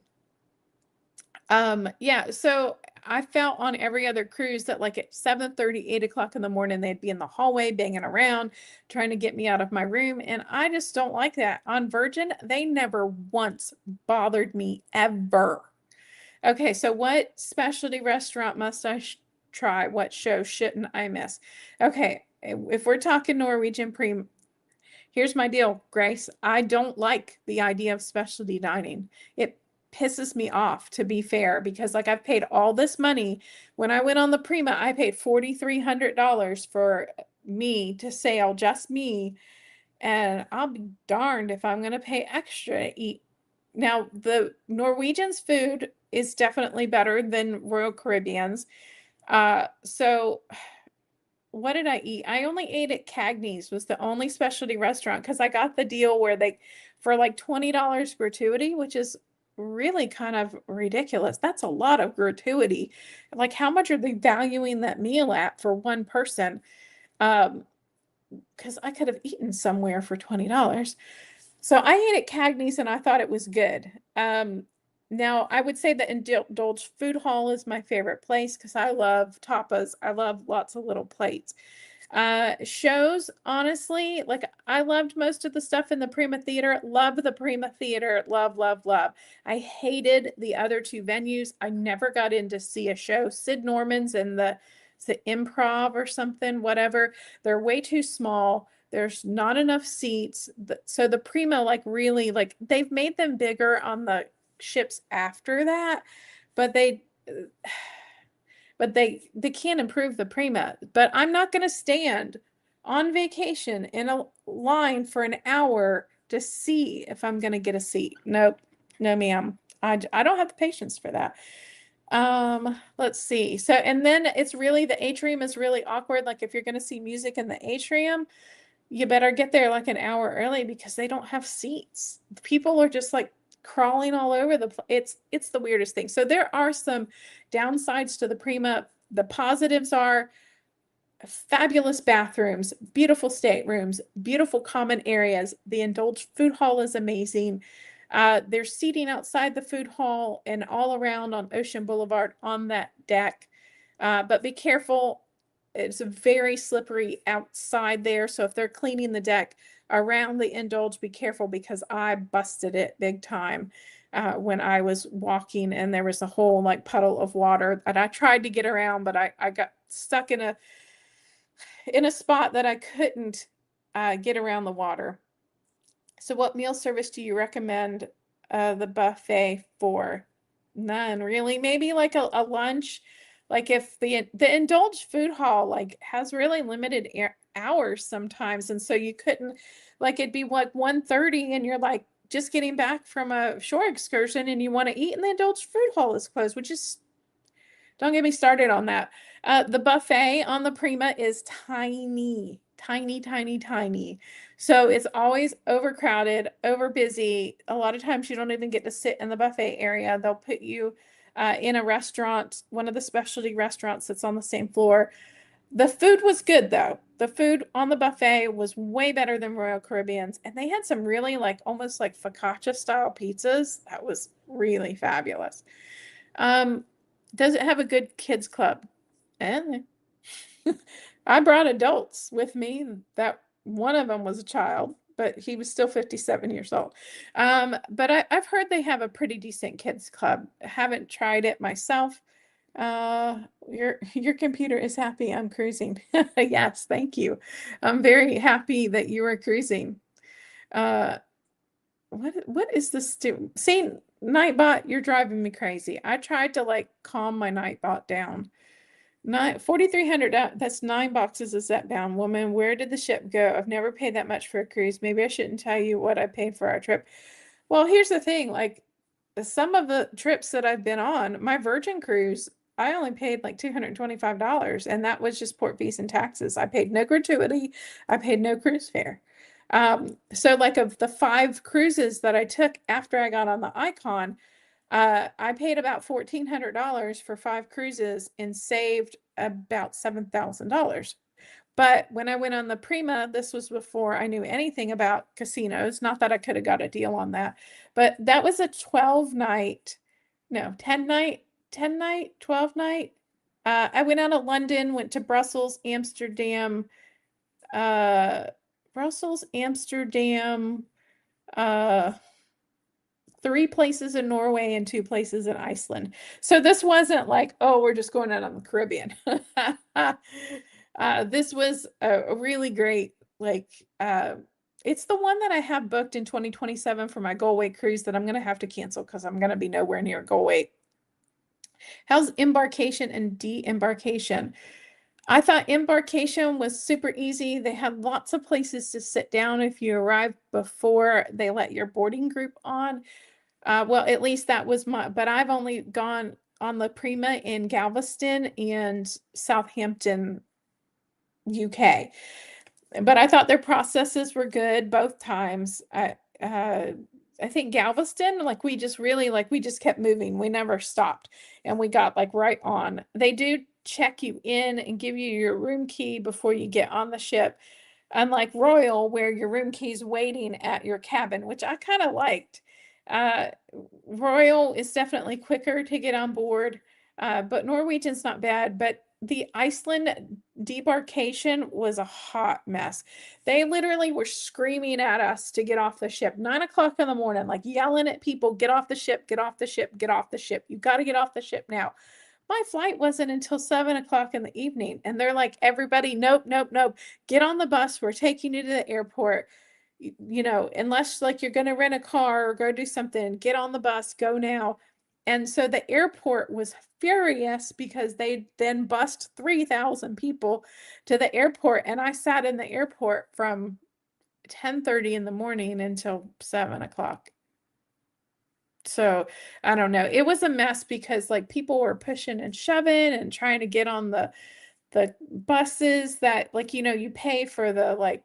Yeah, so I felt on every other cruise that like at 7:30, 8 o'clock in the morning, they'd be in the hallway banging around, trying to get me out of my room. And I just don't like that. On Virgin, they never once bothered me ever. Okay, so what specialty restaurant must I try? What show shouldn't I miss? Okay, if we're talking Norwegian Prem, here's my deal, Grace. I don't like the idea of specialty dining. It pisses me off, to be fair, because like I've paid all this money. When I went on the Prima, I paid $4,300 for me to sail, just me, and I'll be darned if I'm gonna pay extra to eat. Now, the Norwegians' food is definitely better than Royal Caribbean's. So what did I eat? I only ate at Cagney's was the only specialty restaurant because I got the deal where they for like $20 gratuity, which is really kind of ridiculous. That's a lot of gratuity. Like how much are they valuing that meal at for one person? Um, because I could have eaten somewhere for $20. So I ate at Cagney's and I thought it was good. Now I would say the Indulge Food Hall is my favorite place because I love tapas. I love lots of little plates. Shows, honestly, like I loved most of the stuff in the Prima Theater. Love the Prima Theater. Love, love, love. I hated the other two venues. I never got in to see a show. Sid Norman's and the Improv or something, whatever. They're way too small. There's not enough seats. So the Prima, like really, like they've made them bigger on the ships after that, but they can't improve the Prima. But I'm not going to stand on vacation in a line for an hour to see if I'm going to get a seat. Nope. No, ma'am. I don't have the patience for that. Let's see. So, and then it's really the atrium is really awkward. Like if you're going to see music in the atrium, you better get there like an hour early because they don't have seats. People are just like crawling all over the place. It's the weirdest thing. So there are some downsides to the Prima. The positives are fabulous bathrooms, beautiful staterooms, beautiful common areas. The Indulged Food Hall is amazing. There's seating outside the food hall and all around on Ocean Boulevard on that deck. But be careful. It's very slippery outside there. So if they're cleaning the deck around the Indulge, be careful because I busted it big time. When I was walking and there was a whole like puddle of water and I tried to get around, but I got stuck in a spot that I couldn't get around the water. So what meal service do you recommend the buffet for? None, really. Maybe like a lunch. Like if the Indulge Food Hall like has really limited hours sometimes, and so you couldn't like it'd be like 1:30 and you're like just getting back from a shore excursion and you want to eat and the Indulge Food Hall is closed, which is don't get me started on that. The buffet on the Prima is tiny, tiny, tiny, tiny. So it's always overcrowded, over busy. A lot of times you don't even get to sit in the buffet area. They'll put you in a restaurant, one of the specialty restaurants that's on the same floor. The food was good though. The food on the buffet was way better than Royal Caribbean's, and they had some really like almost like focaccia style pizzas. That was really fabulous. Um, does it have a good kids club? And I brought adults with me. That one of them was a child, but he was still 57 years old. But I've heard they have a pretty decent kids club. Haven't tried it myself. Your computer is happy I'm cruising. Yes, thank you. I'm very happy that you are cruising. Uh, what is this see, Nightbot, you're driving me crazy. I tried to like calm my Nightbot down. 4,300, that's 9 boxes of set bound. Woman, where did the ship go? I've never paid that much for a cruise. Maybe I shouldn't tell you what I paid for our trip. Well, here's the thing, like some of the trips that I've been on, my Virgin cruise, I only paid like $225, and that was just port fees and taxes. I paid no gratuity, I paid no cruise fare. So like of the 5 cruises that I took after I got on the Icon, I paid about $1,400 for 5 cruises and saved about $7,000. But when I went on the Prima, this was before I knew anything about casinos. Not that I could have got a deal on that, but that was a 12 night, no, 10 night, 10 night, 12 night. I went out of London, went to Brussels, Amsterdam, uh, Brussels, Amsterdam, uh, 3 places in Norway and 2 places in Iceland. So this wasn't like, oh, we're just going out on the Caribbean. This was a really great, like, it's the one that I have booked in 2027 for my Galway cruise that I'm going to have to cancel because I'm going to be nowhere near Galway. How's embarkation and de-embarkation? I thought embarkation was super easy. They had lots of places to sit down if you arrive before they let your boarding group on. Well, at least that was but I've only gone on the Prima in Galveston and Southampton, UK. But I thought their processes were good both times. I think Galveston, like we just really like we just kept moving. We never stopped and we got like right on. They do check you in and give you your room key before you get on the ship. Unlike Royal, where your room key's waiting at your cabin, which I kind of liked. Uh, Royal is definitely quicker to get on board, but Norwegian's not bad. But the Iceland debarkation was a hot mess. They literally were screaming at us to get off the ship, 9 o'clock in the morning, like yelling at people, get off the ship, get off the ship, get off the ship. You got to get off the ship now. My flight wasn't until 7 o'clock in the evening. And they're like, everybody, nope, nope, nope. Get on the bus. We're taking you to the airport. You know, unless like you're going to rent a car or go do something, get on the bus, go now. And so the airport was furious because they then bused 3,000 people to the airport. And I sat in the airport from 10:30 in the morning until 7 o'clock. So I don't know. It was a mess because like people were pushing and shoving and trying to get on the buses that like you pay for the like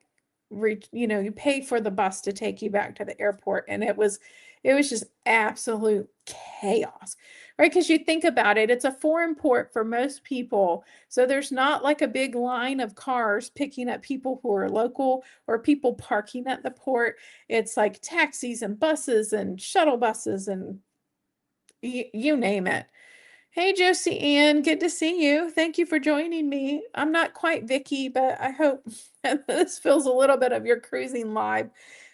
you pay for the bus to take you back to the airport, and it was just absolute chaos, right? Because you think about it, it's a foreign port for most people, so there's not like a big line of cars picking up people who are local or people parking at the port. It's like taxis and buses and shuttle buses and you name it. Hey, Josie Ann, good to see you. Thank you for joining me. I'm not quite Vicky, but I hope this fills a little bit of your cruising live.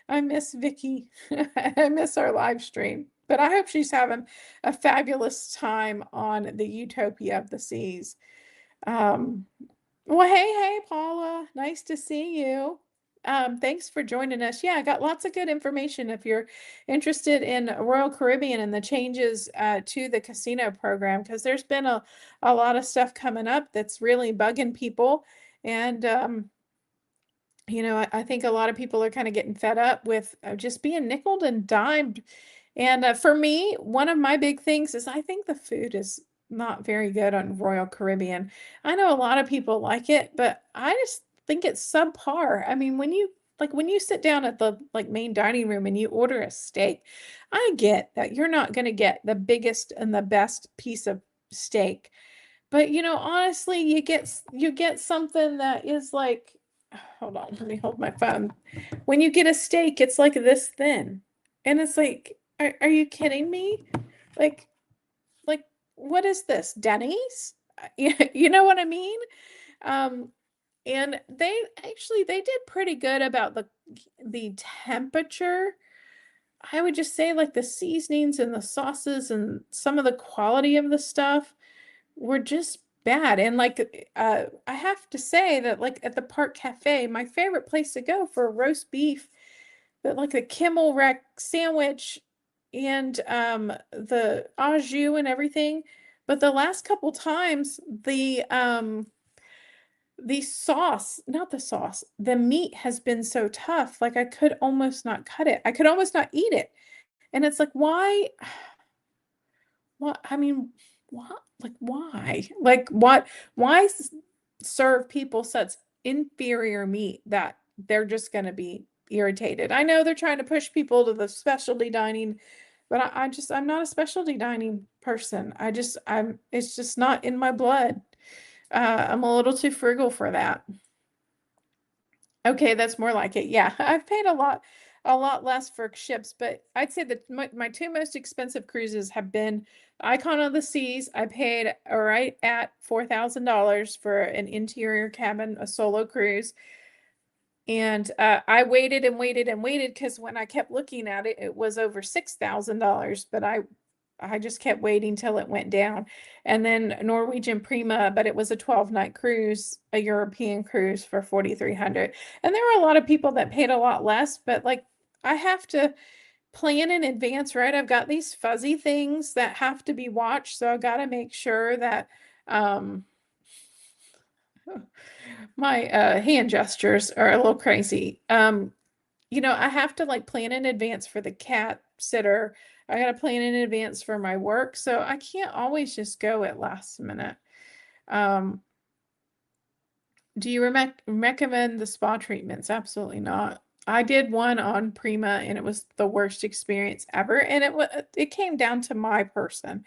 I miss Vicky. I miss our live stream, but I hope she's having a fabulous time on the Utopia of the Seas. Um, well, hey, Paula, nice to see you. Thanks for joining us. Yeah, I got lots of good information if you're interested in Royal Caribbean and the changes to the casino program, because there's been a lot of stuff coming up that's really bugging people. And, I think a lot of people are kind of getting fed up with just being nickeled and dimed. And for me, one of my big things is I think the food is not very good on Royal Caribbean. I know a lot of people like it, but I just think it's subpar. I mean, when you sit down at the like main dining room and you order a steak, I get that you're not going to get the biggest and the best piece of steak. But honestly, you get something that is like, hold on, let me hold my phone. When you get a steak, it's like this thin. And it's like, are you kidding me? Like, like, what is this? Denny's? You know what I mean? Um, and they did pretty good about the temperature. I would just say like the seasonings and the sauces and some of the quality of the stuff were just bad. And like I have to say that like at the Park Cafe, my favorite place to go for roast beef, but like the Kimmel Rex sandwich and the au jus and everything. But the last couple times the sauce, not the sauce, the meat has been so tough. Like I could almost not cut it. I could almost not eat it. And it's like, why? What? I mean, what? Like, why? Like, what? Why serve people such inferior meat that they're just going to be irritated? I know they're trying to push people to the specialty dining, but I'm not a specialty dining person. It's just not in my blood. I'm a little too frugal for that. Okay, that's more like it. Yeah, I've paid a lot less for ships, but I'd say that my two most expensive cruises have been Icon of the Seas. I paid right at $4,000 for an interior cabin, a solo cruise. And I waited and waited and waited because when I kept looking at it, it was over $6,000, but I just kept waiting till it went down. And then Norwegian Prima, but it was a 12-night cruise, a European cruise for 4,300. And there were a lot of people that paid a lot less, but like I have to plan in advance, right? I've got these fuzzy things that have to be watched, so I've got to make sure that my hand gestures are a little crazy. I have to like plan in advance for the cat sitter. I got to plan in advance for my work, so I can't always just go at last minute. Um, do you recommend the spa treatments? Absolutely not. I did one on Prima and it was the worst experience ever. And it came down to my person,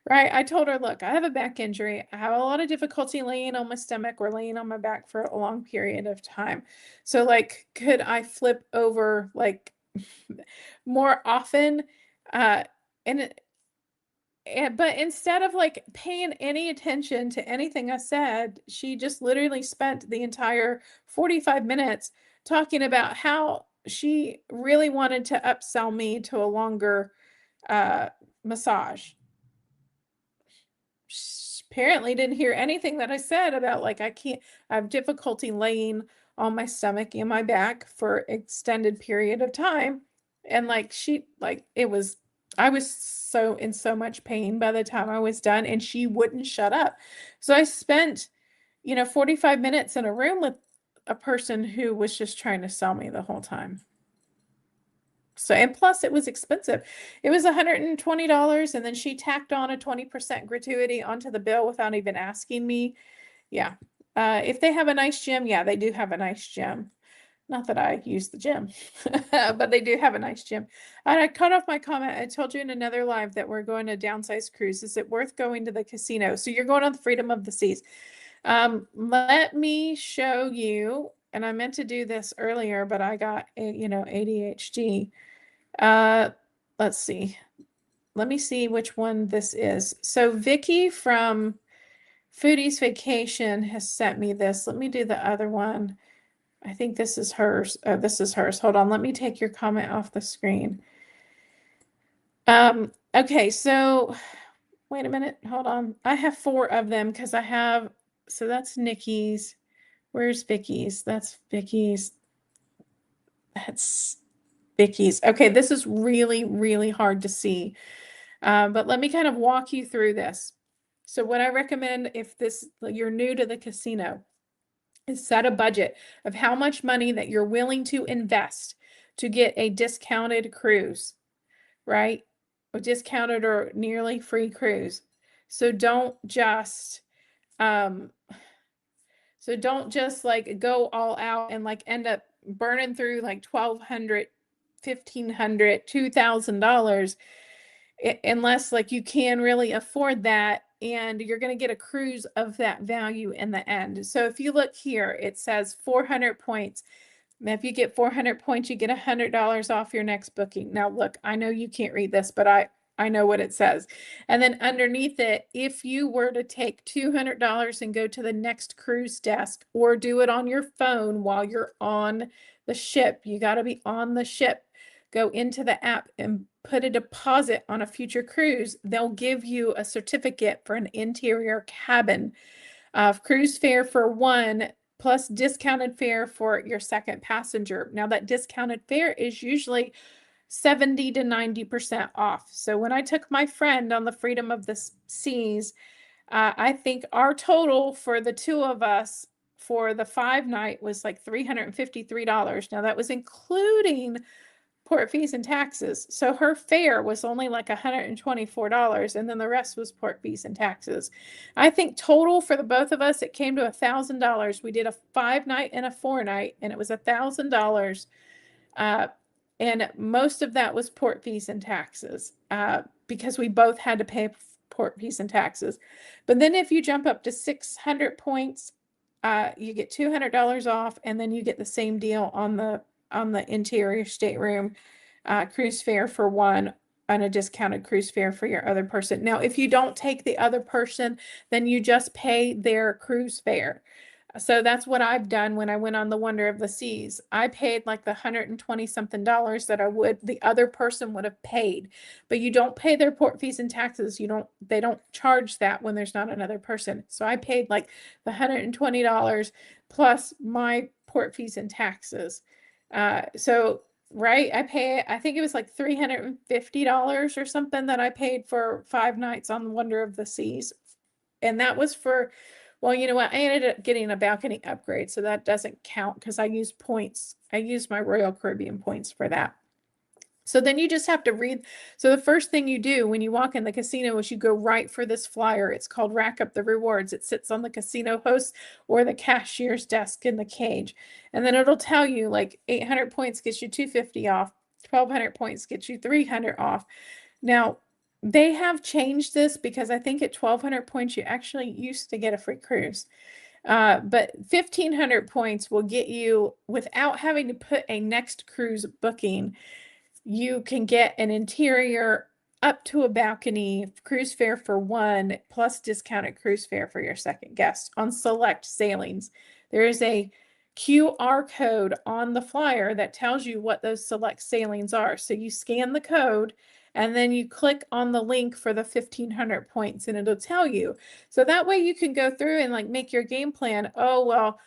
right? I told her, look, I have a back injury. I have a lot of difficulty laying on my stomach or laying on my back for a long period of time. So like, could I flip over like more often? Uh, and but instead of like paying any attention to anything I said, she just literally spent the entire 45 minutes talking about how she really wanted to upsell me to a longer uh, massage. She apparently didn't hear anything that I said about like I have difficulty laying on my stomach and my back for extended period of time. And like I was so in so much pain by the time I was done and she wouldn't shut up. So I spent, 45 minutes in a room with a person who was just trying to sell me the whole time. So, and plus it was expensive. It was $120 and then she tacked on a 20% gratuity onto the bill without even asking me. Yeah. If they have a nice gym, yeah, they do have a nice gym. Not that I use the gym, but they do have a nice gym. And I cut off my comment. I told you in another live that we're going to downsize cruise. Is it worth going to the casino? So you're going on the Freedom of the Seas. Let me show you, and I meant to do this earlier, but I got, ADHD. Uh, let's see. Let me see which one this is. So Vicky from Foodie's Vacation has sent me this. Let me do the other one. I think this is hers. Oh, this is hers. Hold on. Let me take your comment off the screen. Okay, so wait a minute. Hold on. I have 4 of them because so that's Nikki's. Where's Vicky's? That's Vicky's. That's Vicky's. Okay, this is really, really hard to see. But let me kind of walk you through this. So what I recommend if you're new to the casino is set a budget of how much money that you're willing to invest to get a discounted cruise, right? A discounted or nearly free cruise. So don't just um like go all out and like end up burning through like $1,200, $1,500, $2,000 unless like you can really afford that and you're going to get a cruise of that value in the end. So if you look here, it says 400 points. If you get 400 points, you get $100 off your next booking. Now, look, I know you can't read this, but I know what it says. And then underneath it, if you were to take $200 and go to the next cruise desk or do it on your phone while you're on the ship, you got to be on the ship. Go into the app and put a deposit on a future cruise. They'll give you a certificate for an interior cabin of cruise fare for one plus discounted fare for your second passenger. Now that discounted fare is usually 70 to 90% off. So when I took my friend on the Freedom of the Seas, I think our total for the 2 of us for the 5-night was like $353. Now that was including port fees and taxes. So her fare was only like $124 and then the rest was port fees and taxes. I think total for the both of us, it came to $1,000. We did a 5-night and a 4-night and it was $1,000. And most of that was port fees and taxes because we both had to pay port fees and taxes. But then if you jump up to 600 points, you get $200 off and then you get the same deal on the interior stateroom cruise fare for one and a discounted cruise fare for your other person. Now, if you don't take the other person, then you just pay their cruise fare. So that's what I've done when I went on the Wonder of the Seas. I paid like the 120 something dollars that the other person would have paid. But you don't pay their port fees and taxes. They don't charge that when there's not another person. So I paid like the $120 plus my port fees and taxes. So right, I think it was like $350 or something that I paid for 5 nights on the Wonder of the Seas. And that was for, well, you know what? I ended up getting a balcony upgrade, so that doesn't count because I used points. I used my Royal Caribbean points for that. So then you just have to read. So the first thing you do when you walk in the casino is you go right for this flyer. It's called Rack Up the Rewards. It sits on the casino host or the cashier's desk in the cage. And then it'll tell you like 800 points gets you 250 off, 1200 points gets you 300 off. Now, they have changed this because I think at 1200 points, you actually used to get a free cruise. But 1500 points will get you, without having to put a next cruise booking, you can get an interior up to a balcony cruise fare for one, plus discounted cruise fare for your second guest on select sailings. There is a QR code on the flyer that tells you what those select sailings are. So you scan the code and then you click on the link for the 1500 points and it'll tell you. So that way you can go through and like make your game plan. Oh, well,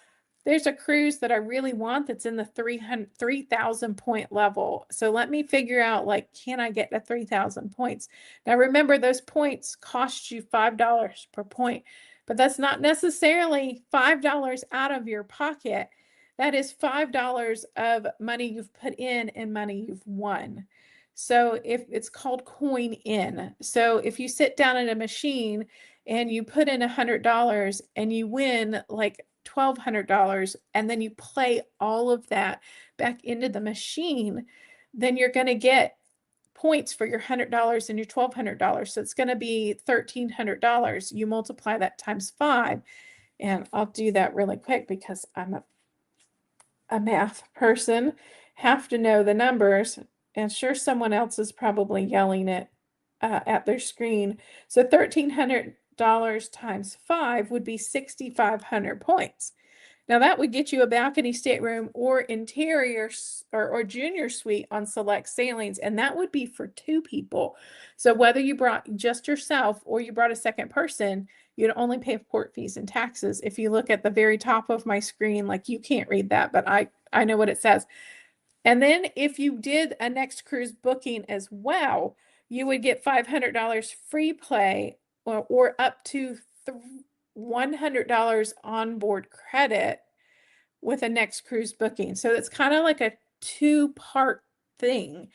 there's a cruise that I really want that's in the 3,000 point level. So let me figure out, like, can I get to 3,000 points? Now, remember, those points cost you $5 per point, but that's not necessarily $5 out of your pocket. That is $5 of money you've put in and money you've won. So if it's called coin in. So if you sit down at a machine and you put in $100 and you win like $1,200 and then you play all of that back into the machine, then you're going to get points for your $100 and your $1,200. So it's going to be $1,300. You multiply that times 5. And I'll do that really quick because I'm a math person, have to know the numbers. And sure, someone else is probably yelling it at their screen. So $1,300 times 5 would be 6,500 points. Now that would get you a balcony stateroom or interior or junior suite on select sailings, and that would be for 2 people. So whether you brought just yourself or you brought a second person, you'd only pay port fees and taxes. If you look at the very top of my screen, like you can't read that, but I know what it says. And then if you did a next cruise booking as well, you would get $500 free play or up to $100 onboard credit with a next cruise booking. So it's kind of like a 2-part thing.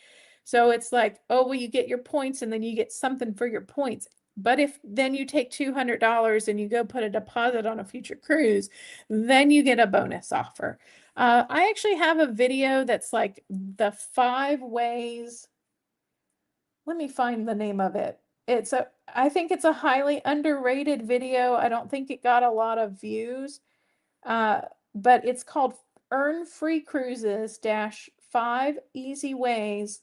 So it's like, oh, well, you get your points and then you get something for your points. But if then you take $200 and you go put a deposit on a future cruise, then you get a bonus offer. I actually have a video that's like the 5 ways. Let me find the name of it. I think it's a highly underrated video. I don't think it got a lot of views. But it's called Earn Free Cruises dash 5 Easy Ways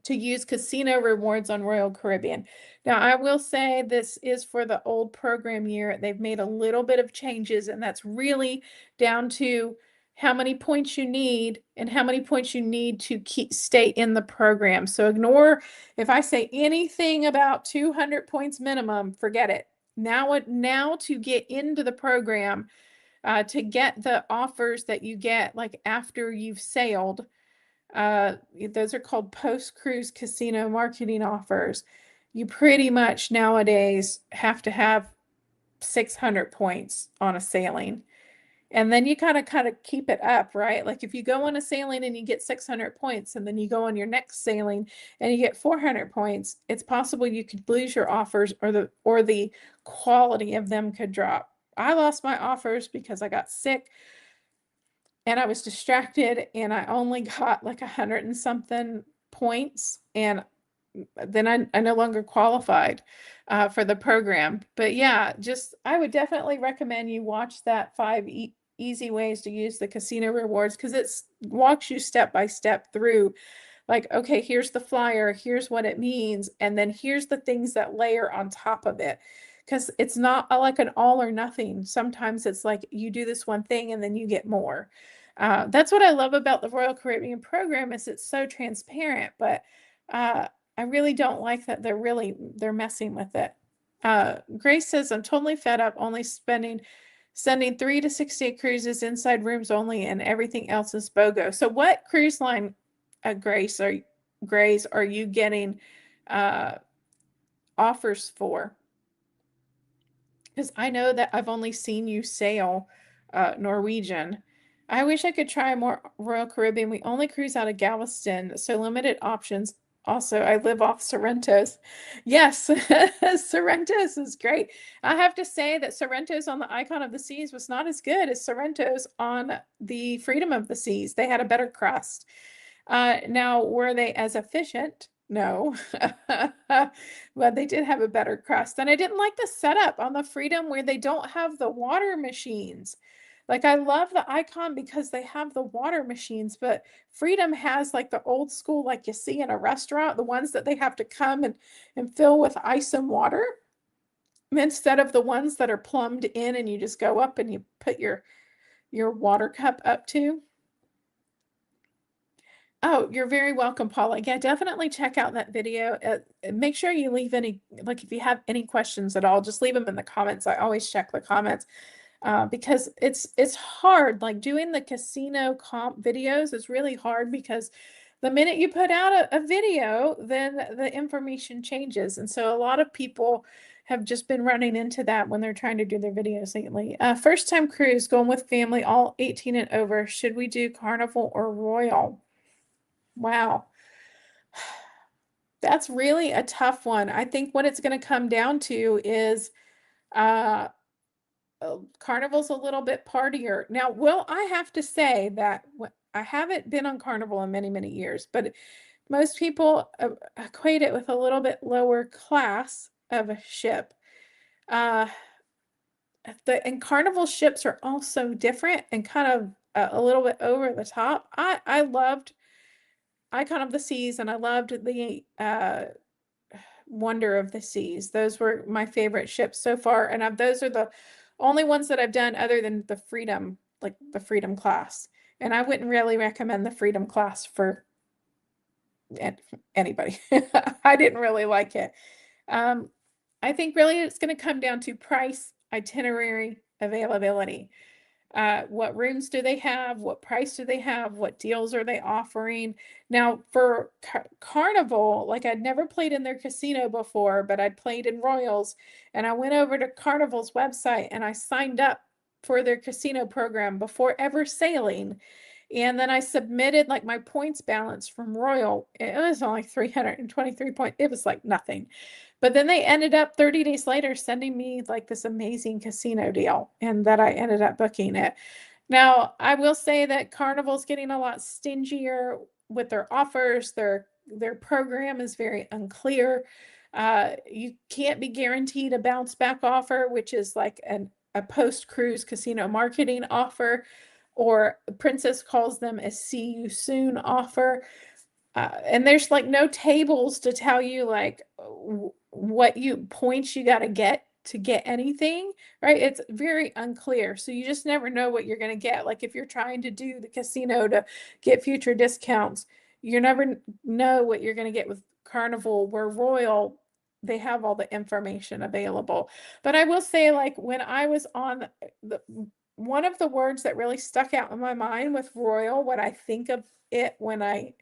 to Use Casino Rewards on Royal Caribbean. Now, I will say this is for the old program year. They've made a little bit of changes, and that's really down to how many points you need and how many points you need to stay in the program. So ignore if I say anything about 200 points minimum, forget it. Now to get into the program, to get the offers that you get like after you've sailed. Those are called post-cruise casino marketing offers. You pretty much nowadays have to have 600 points on a sailing. And then you kind of keep it up, right? Like if you go on a sailing and you get 600 points and then you go on your next sailing and you get 400 points, it's possible you could lose your offers or the quality of them could drop. I lost my offers because I got sick and I was distracted and I only got like 100 and something points and then I no longer qualified for the program. But yeah, I would definitely recommend you watch that 5 easy ways to use the casino rewards because it walks you step by step through like, okay, here's the flyer, here's what it means, and then here's the things that layer on top of it. because it's not like an all or nothing. Sometimes it's like you do this one thing and then you get more. That's what I love about the Royal Caribbean program is it's so transparent, but I really don't like that they're messing with it. Grace says, I'm totally fed up only sending 3 to 6 day cruises, inside rooms only, and everything else is BOGO. So what cruise line, Grace, are you getting offers for? Because I know that I've only seen you sail Norwegian. I wish I could try more Royal Caribbean. We only cruise out of Galveston, so limited options. Also, I live off Sorrento's. Yes, Sorrento's is great. I have to say that Sorrento's on the Icon of the Seas was not as good as Sorrento's on the Freedom of the Seas. They had a better crust. Now, were they as efficient? No. But they did have a better crust. And I didn't like the setup on the Freedom where they don't have the water machines. Like I love the Icon because they have the water machines, but Freedom has like the old school, like you see in a restaurant, the ones that they have to come and fill with ice and water instead of the ones that are plumbed in and you just go up and you put your water cup up to. Oh, you're very welcome, Paula. Yeah, definitely check out that video. Make sure you leave any, like if you have any questions at all, just leave them in the comments. I always check the comments because it's hard. Like doing the casino comp videos is really hard because the minute you put out a video, then the information changes. And so a lot of people have just been running into that when they're trying to do their videos lately. First time cruise, going with family, all 18 and over. Should we do Carnival or Royal? Wow. That's really a tough one. I think what it's going to come down to is uh Carnival's a little bit partier. Now, will I have to say that I haven't been on Carnival in many, many years, but most people equate it with a little bit lower class of a ship. Uh and Carnival ships are also different and kind of a little bit over the top. I loved Icon of the Seas and I loved the Wonder of the Seas. Those were my favorite ships so far, and those are the only ones that I've done other than the Freedom, like the Freedom class. And I wouldn't really recommend the Freedom class for anybody. I didn't really like it. Um, I think really it's going to come down to price, itinerary, availability. What rooms do they have? What price do they have? What deals are they offering? Now, for Carnival, like I'd never played in their casino before, but I'd played in Royals, and I went over to Carnival's website and I signed up for their casino program before ever sailing. And then I submitted like my points balance from Royal. It was only 323 points. It was like nothing. But then they ended up 30 days later sending me like this amazing casino deal, and that I ended up booking it. Now, I will say that Carnival's getting a lot stingier with their offers. Their program is very unclear. You can't be guaranteed a bounce back offer, which is like a post-cruise casino marketing offer, or Princess calls them a see you soon offer. And there's like no tables to tell you like what points you got to get anything, right? It's very unclear. So you just never know what you're going to get. Like if you're trying to do the casino to get future discounts, you never know what you're going to get with Carnival, where Royal, they have all the information available. But I will say, like when I was on the one of the words that really stuck out in my mind with Royal, what I think of it when I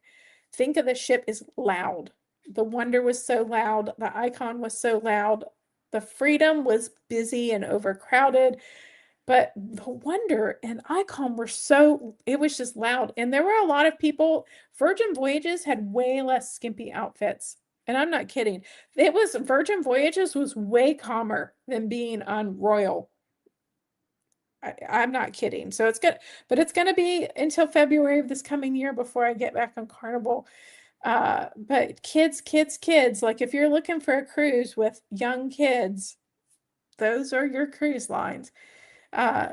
think of the ship is loud. The Wonder was so loud. The Icon was so loud. The Freedom was busy and overcrowded. But the Wonder and Icon were it was just loud. And there were a lot of people. Virgin Voyages had way less skimpy outfits. And I'm not kidding. Virgin Voyages was way calmer than being on Royal. I'm not kidding. So it's good, but it's going to be until February of this coming year before I get back on Carnival. But kids, like if you're looking for a cruise with young kids, those are your cruise lines. Uh,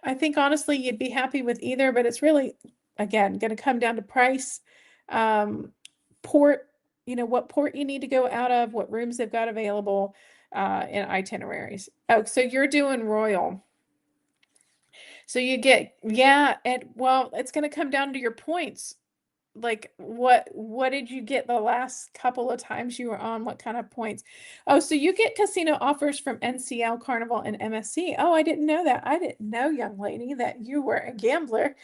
I think honestly you'd be happy with either, but it's really, again, going to come down to price, port, what port you need to go out of, what rooms they've got available. in itineraries. Oh, so you're doing Royal. So you get, yeah, and well, it's going to come down to your points. Like what did you get the last couple of times you were on? What kind of points? Oh, so you get casino offers from NCL, Carnival, and MSC. Oh, I didn't know that. I didn't know, young lady, that you were a gambler.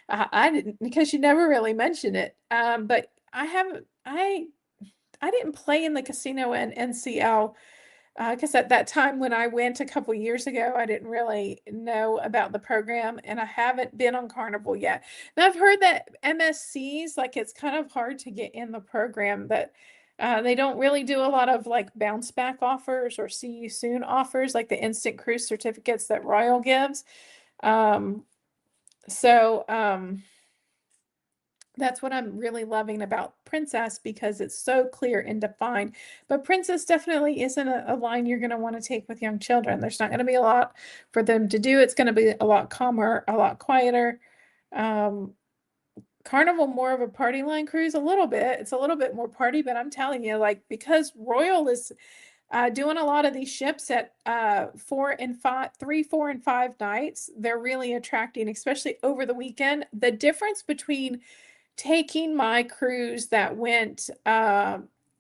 I didn't, because you never really mentioned it. But I haven't. I didn't play in the casino and NCL because at that time when I went a couple years ago, I didn't really know about the program, and I haven't been on Carnival yet. And I've heard that MSCs, like it's kind of hard to get in the program, that they don't really do a lot of like bounce back offers or see you soon offers, like the instant cruise certificates that Royal gives. Um, so that's what I'm really loving about Princess, because it's so clear and defined. But Princess definitely isn't a line you're going to want to take with young children. There's not going to be a lot for them to do. It's going to be a lot calmer, a lot quieter. Um, Carnival, more of a party line cruise, a little bit. It's a little bit more party, but I'm telling you, like, because Royal is doing a lot of these ships at 4 and 5, 3, 4, and 5 nights, they're really attracting, especially over the weekend. The difference between taking my cruise that went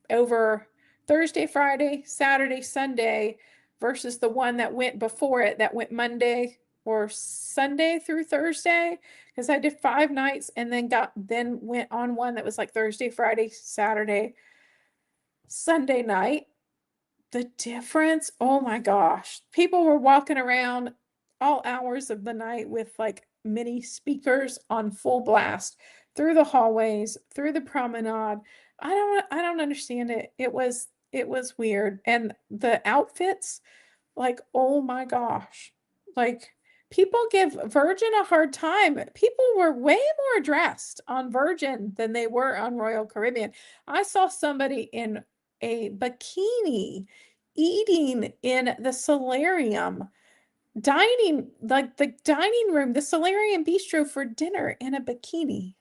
over Thursday, Friday, Saturday, Sunday versus the one that went before it that went Monday or Sunday through Thursday, because I did 5 nights and then went on one that was like Thursday, Friday, Saturday, Sunday night. The difference, oh my gosh. People were walking around all hours of the night with like mini speakers on full blast through the hallways, through the promenade. I don't understand it. It was weird. And the outfits, like, oh my gosh. Like, people give Virgin a hard time. People were way more dressed on Virgin than they were on Royal Caribbean. I saw somebody in a bikini eating in the solarium, dining, like the dining room, the solarium bistro for dinner in a bikini.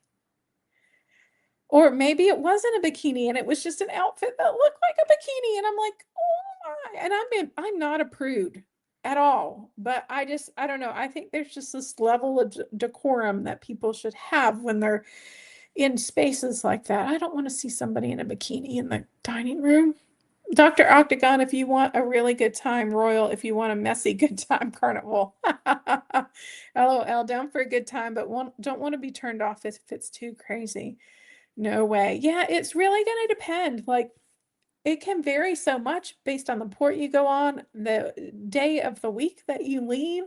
Or maybe it wasn't a bikini and it was just an outfit that looked like a bikini. And I'm like, oh my. And I'm not a prude at all. But I don't know. I think there's just this level of decorum that people should have when they're in spaces like that. I don't want to see somebody in a bikini in the dining room. Dr. Octagon, if you want a really good time, Royal, if you want a messy good time, Carnival. LOL, down for a good time, but don't want to be turned off if it's too crazy. No way. Yeah, it's really going to depend. Like, it can vary so much based on the port you go on, the day of the week that you leave.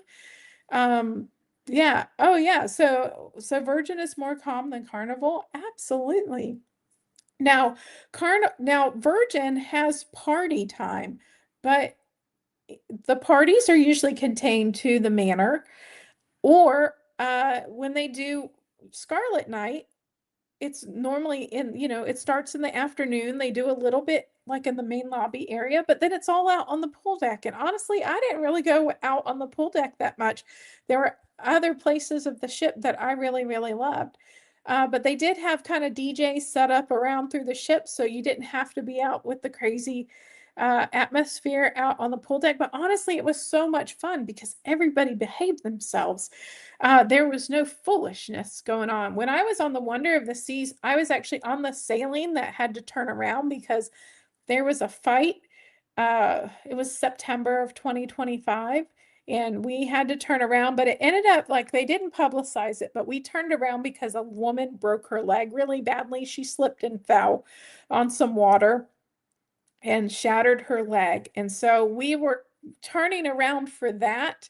Um, yeah. Oh, yeah. So Virgin is more calm than Carnival. Absolutely. Now Virgin has party time, but the parties are usually contained to the manor, or when they do Scarlet Night, it's normally it starts in the afternoon. They do a little bit like in the main lobby area, but then it's all out on the pool deck. And honestly, I didn't really go out on the pool deck that much. There were other places of the ship that I really, really loved. But they did have kind of DJs set up around through the ship, so you didn't have to be out with the crazy atmosphere out on the pool deck. But honestly, it was so much fun because everybody behaved themselves. There was no foolishness going on. When I was on the Wonder of the Seas, I was actually on the sailing that had to turn around because there was a fight. It was September of 2025, and we had to turn around, but it ended up like they didn't publicize it, but we turned around because a woman broke her leg really badly. She slipped and fell on some water and shattered her leg. And so we were turning around for that.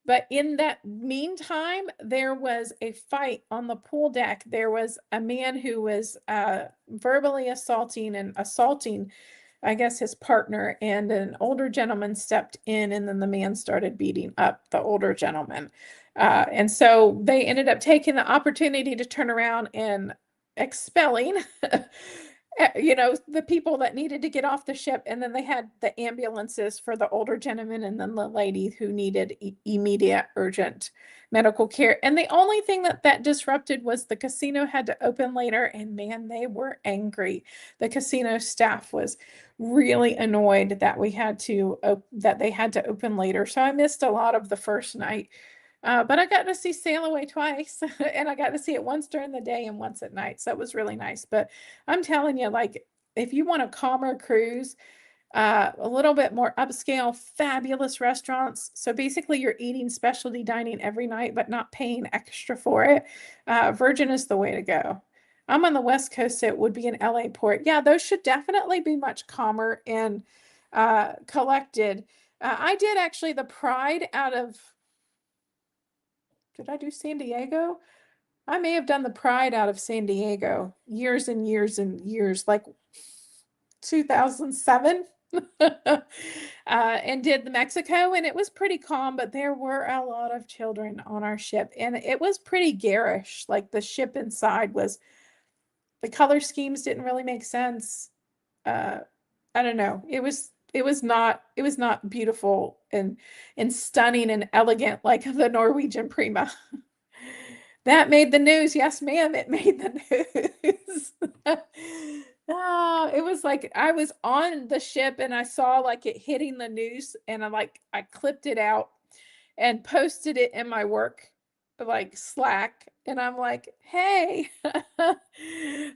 But in that meantime, there was a fight on the pool deck. There was a man who was verbally assaulting, I guess, his partner, and an older gentleman stepped in, and then the man started beating up the older gentleman. And so they ended up taking the opportunity to turn around and expelling the people that needed to get off the ship, and then they had the ambulances for the older gentlemen and then the lady who needed immediate urgent medical care. And the only thing that disrupted was the casino had to open later, and man, they were angry. The casino staff was really annoyed that that they had to open later. So I missed a lot of the first night. But I got to see Sail Away twice, and I got to see it once during the day and once at night. So it was really nice. But I'm telling you, like, if you want a calmer cruise, a little bit more upscale, fabulous restaurants. So basically, you're eating specialty dining every night, but not paying extra for it. Virgin is the way to go. I'm on the West Coast, so it would be an LA port. Yeah, those should definitely be much calmer and collected. I did actually the Pride out of, did I do San Diego? I may have done the Pride out of San Diego years and years and years, like 2007. And did the Mexico, and it was pretty calm, but there were a lot of children on our ship, and it was pretty garish. Like the ship inside was, the color schemes didn't really make sense. Uh, I don't know. It was not beautiful and stunning and elegant like the Norwegian Prima. That made the news. Yes, ma'am, it made the news. It was like I was on the ship and I saw like it hitting the news, and I clipped it out and posted it in my work like Slack, and I'm like, "Hey,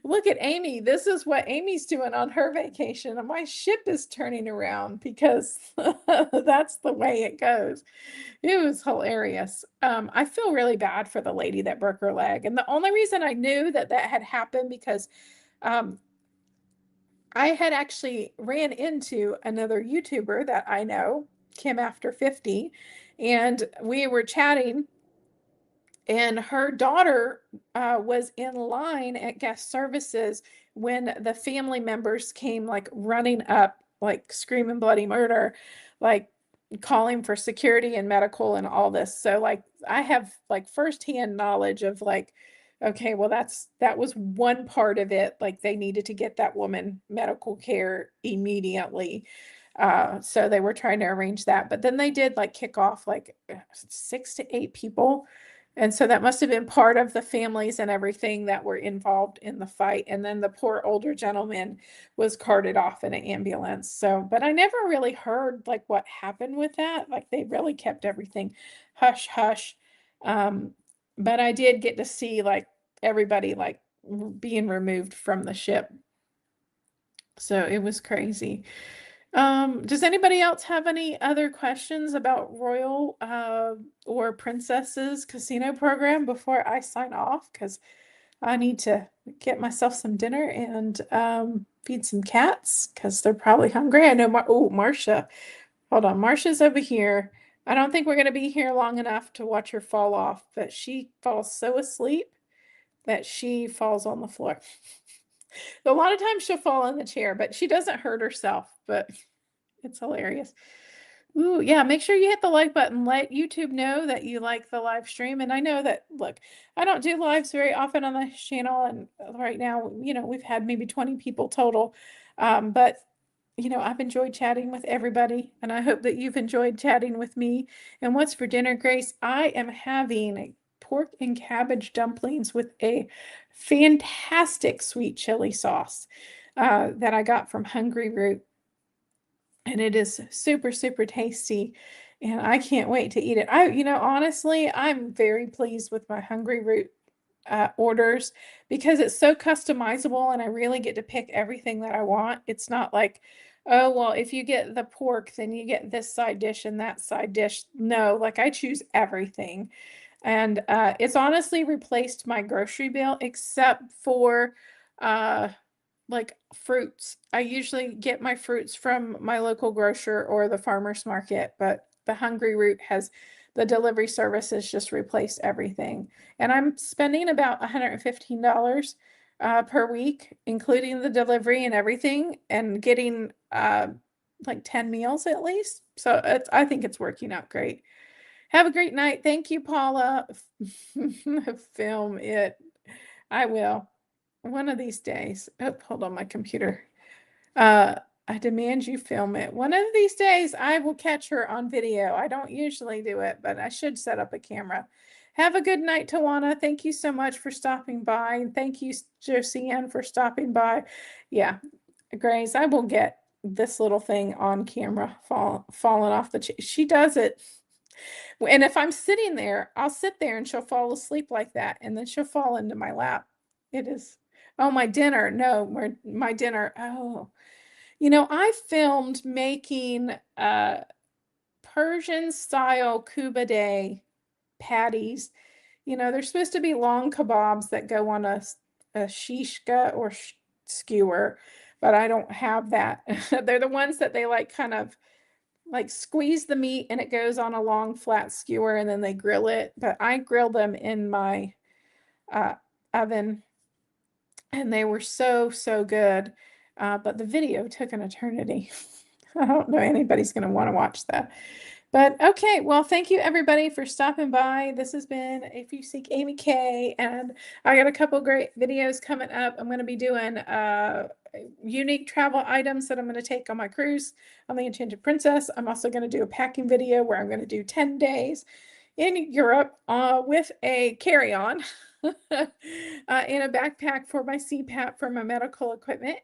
look at Amy. This is what Amy's doing on her vacation, and my ship is turning around because that's the way it goes." It was hilarious. I feel really bad for the lady that broke her leg. And the only reason I knew that had happened because um, I had actually ran into another YouTuber that I know, Kim After 50, and we were chatting, and her daughter was in line at guest services when the family members came like running up, like screaming bloody murder, like calling for security and medical and all this. So like I have like firsthand knowledge of like, okay, well that was one part of it. Like they needed to get that woman medical care immediately. So they were trying to arrange that. But then they did like kick off like 6 to 8 people. And so that must have been part of the families and everything that were involved in the fight. And then the poor older gentleman was carted off in an ambulance. So, but I never really heard like what happened with that. Like they really kept everything hush hush. Um, but I did get to see like everybody like being removed from the ship. So it was crazy. Does anybody else have any other questions about Royal or Princess's casino program before I sign off? Because I need to get myself some dinner and feed some cats because they're probably hungry. I know Marcia. Hold on, Marcia's over here. I don't think we're going to be here long enough to watch her fall off, but she falls so asleep that she falls on the floor. A lot of times she'll fall in the chair, but she doesn't hurt herself, but it's hilarious. Ooh, yeah, make sure you hit the like button. Let YouTube know that you like the live stream. And I know that, look, I don't do lives very often on this channel. And right now, we've had maybe 20 people total. But, I've enjoyed chatting with everybody. And I hope that you've enjoyed chatting with me. And what's for dinner, Grace? I am having pork and cabbage dumplings with a fantastic sweet chili sauce that I got from Hungryroot, and it is super, super tasty. And I can't wait to eat it. Honestly, I'm very pleased with my Hungryroot orders because it's so customizable and I really get to pick everything that I want. It's not like, oh, well, if you get the pork, then you get this side dish and that side dish. No, like I choose everything. And it's honestly replaced my grocery bill except for like fruits. I usually get my fruits from my local grocer or the farmer's market, but the Hungryroot has the delivery service has just replaced everything. And I'm spending about $115 per week, including the delivery and everything, and getting like 10 meals at least. So I think it's working out great. Have a great night. Thank you, Paula. Film it. I will. one of these days. Oh, hold on, my computer. Uh, I demand you film it. One of these days, I will catch her on video. I don't usually do it, but I should set up a camera. Have a good night, Tawana. Thank you so much for stopping by. And thank you, Josiane, for stopping by. Yeah, Grace, I will get this little thing on camera falling off the chair. She does it. And if I'm sitting there, I'll sit there and she'll fall asleep like that. And then she'll fall into my lap. It is, oh, my dinner. No, my dinner. Oh, I filmed making Persian style Cuba Day patties. They're supposed to be long kebabs that go on a shishka or skewer, but I don't have that. They're the ones that they like kind of like squeeze the meat and it goes on a long flat skewer and then they grill it. But I grill them in my uh, oven and they were so, so good. But the video took an eternity. I don't know anybody's going to want to watch that. But okay, well, thank you everybody for stopping by. This has been If You Seek Amy K, and I got a couple great videos coming up. I'm going to be doing unique travel items that I'm going to take on my cruise on the Enchanted Princess. I'm also going to do a packing video where I'm going to do 10 days in Europe with a carry-on in a backpack for my CPAP for my medical equipment.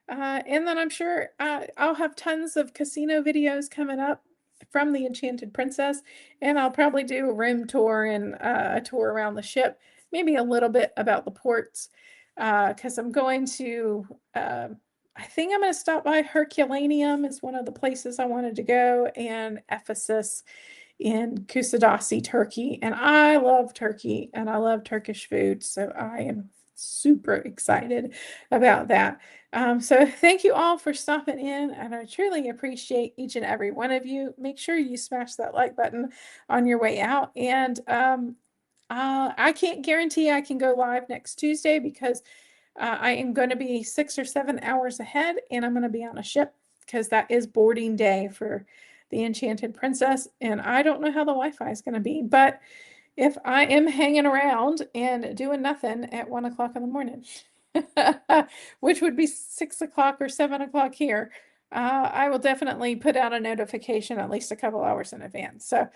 And then I'm sure I'll have tons of casino videos coming up from the Enchanted Princess, and I'll probably do a room tour and a tour around the ship, maybe a little bit about the ports, because I'm going to, I think I'm going to stop by Herculaneum is one of the places I wanted to go, and Ephesus in Kusadasi, Turkey. And I love Turkey and I love Turkish food, so I am super excited about that. So thank you all for stopping in, and I truly appreciate each and every one of you. Make sure you smash that like button on your way out. And I can't guarantee I can go live next Tuesday because I am going to be 6 or 7 hours ahead, and I'm going to be on a ship because that is boarding day for the Enchanted Princess, and I don't know how the Wi-Fi is going to be, but if I am hanging around and doing nothing at 1 o'clock in the morning, which would be 6 o'clock or 7 o'clock here, I will definitely put out a notification at least a couple hours in advance. So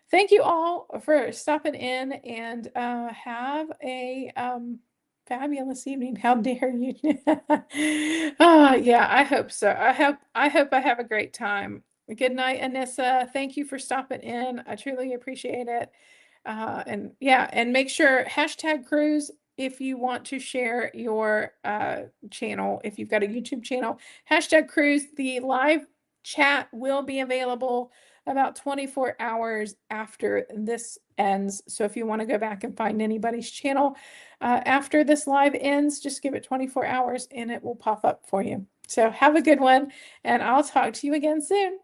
thank you all for stopping in, and have a fabulous evening. How dare you? Oh, yeah, I hope so. I hope I have a great time. Good night, Anissa. Thank you for stopping in. I truly appreciate it. And yeah, and make sure #cruise if you want to share your channel. If you've got a YouTube channel, #cruise. The live chat will be available about 24 hours after this ends. So if you want to go back and find anybody's channel after this live ends, just give it 24 hours and it will pop up for you. So have a good one, and I'll talk to you again soon.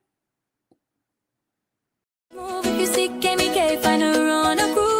Move if you seek Amy K, find her on a cruise.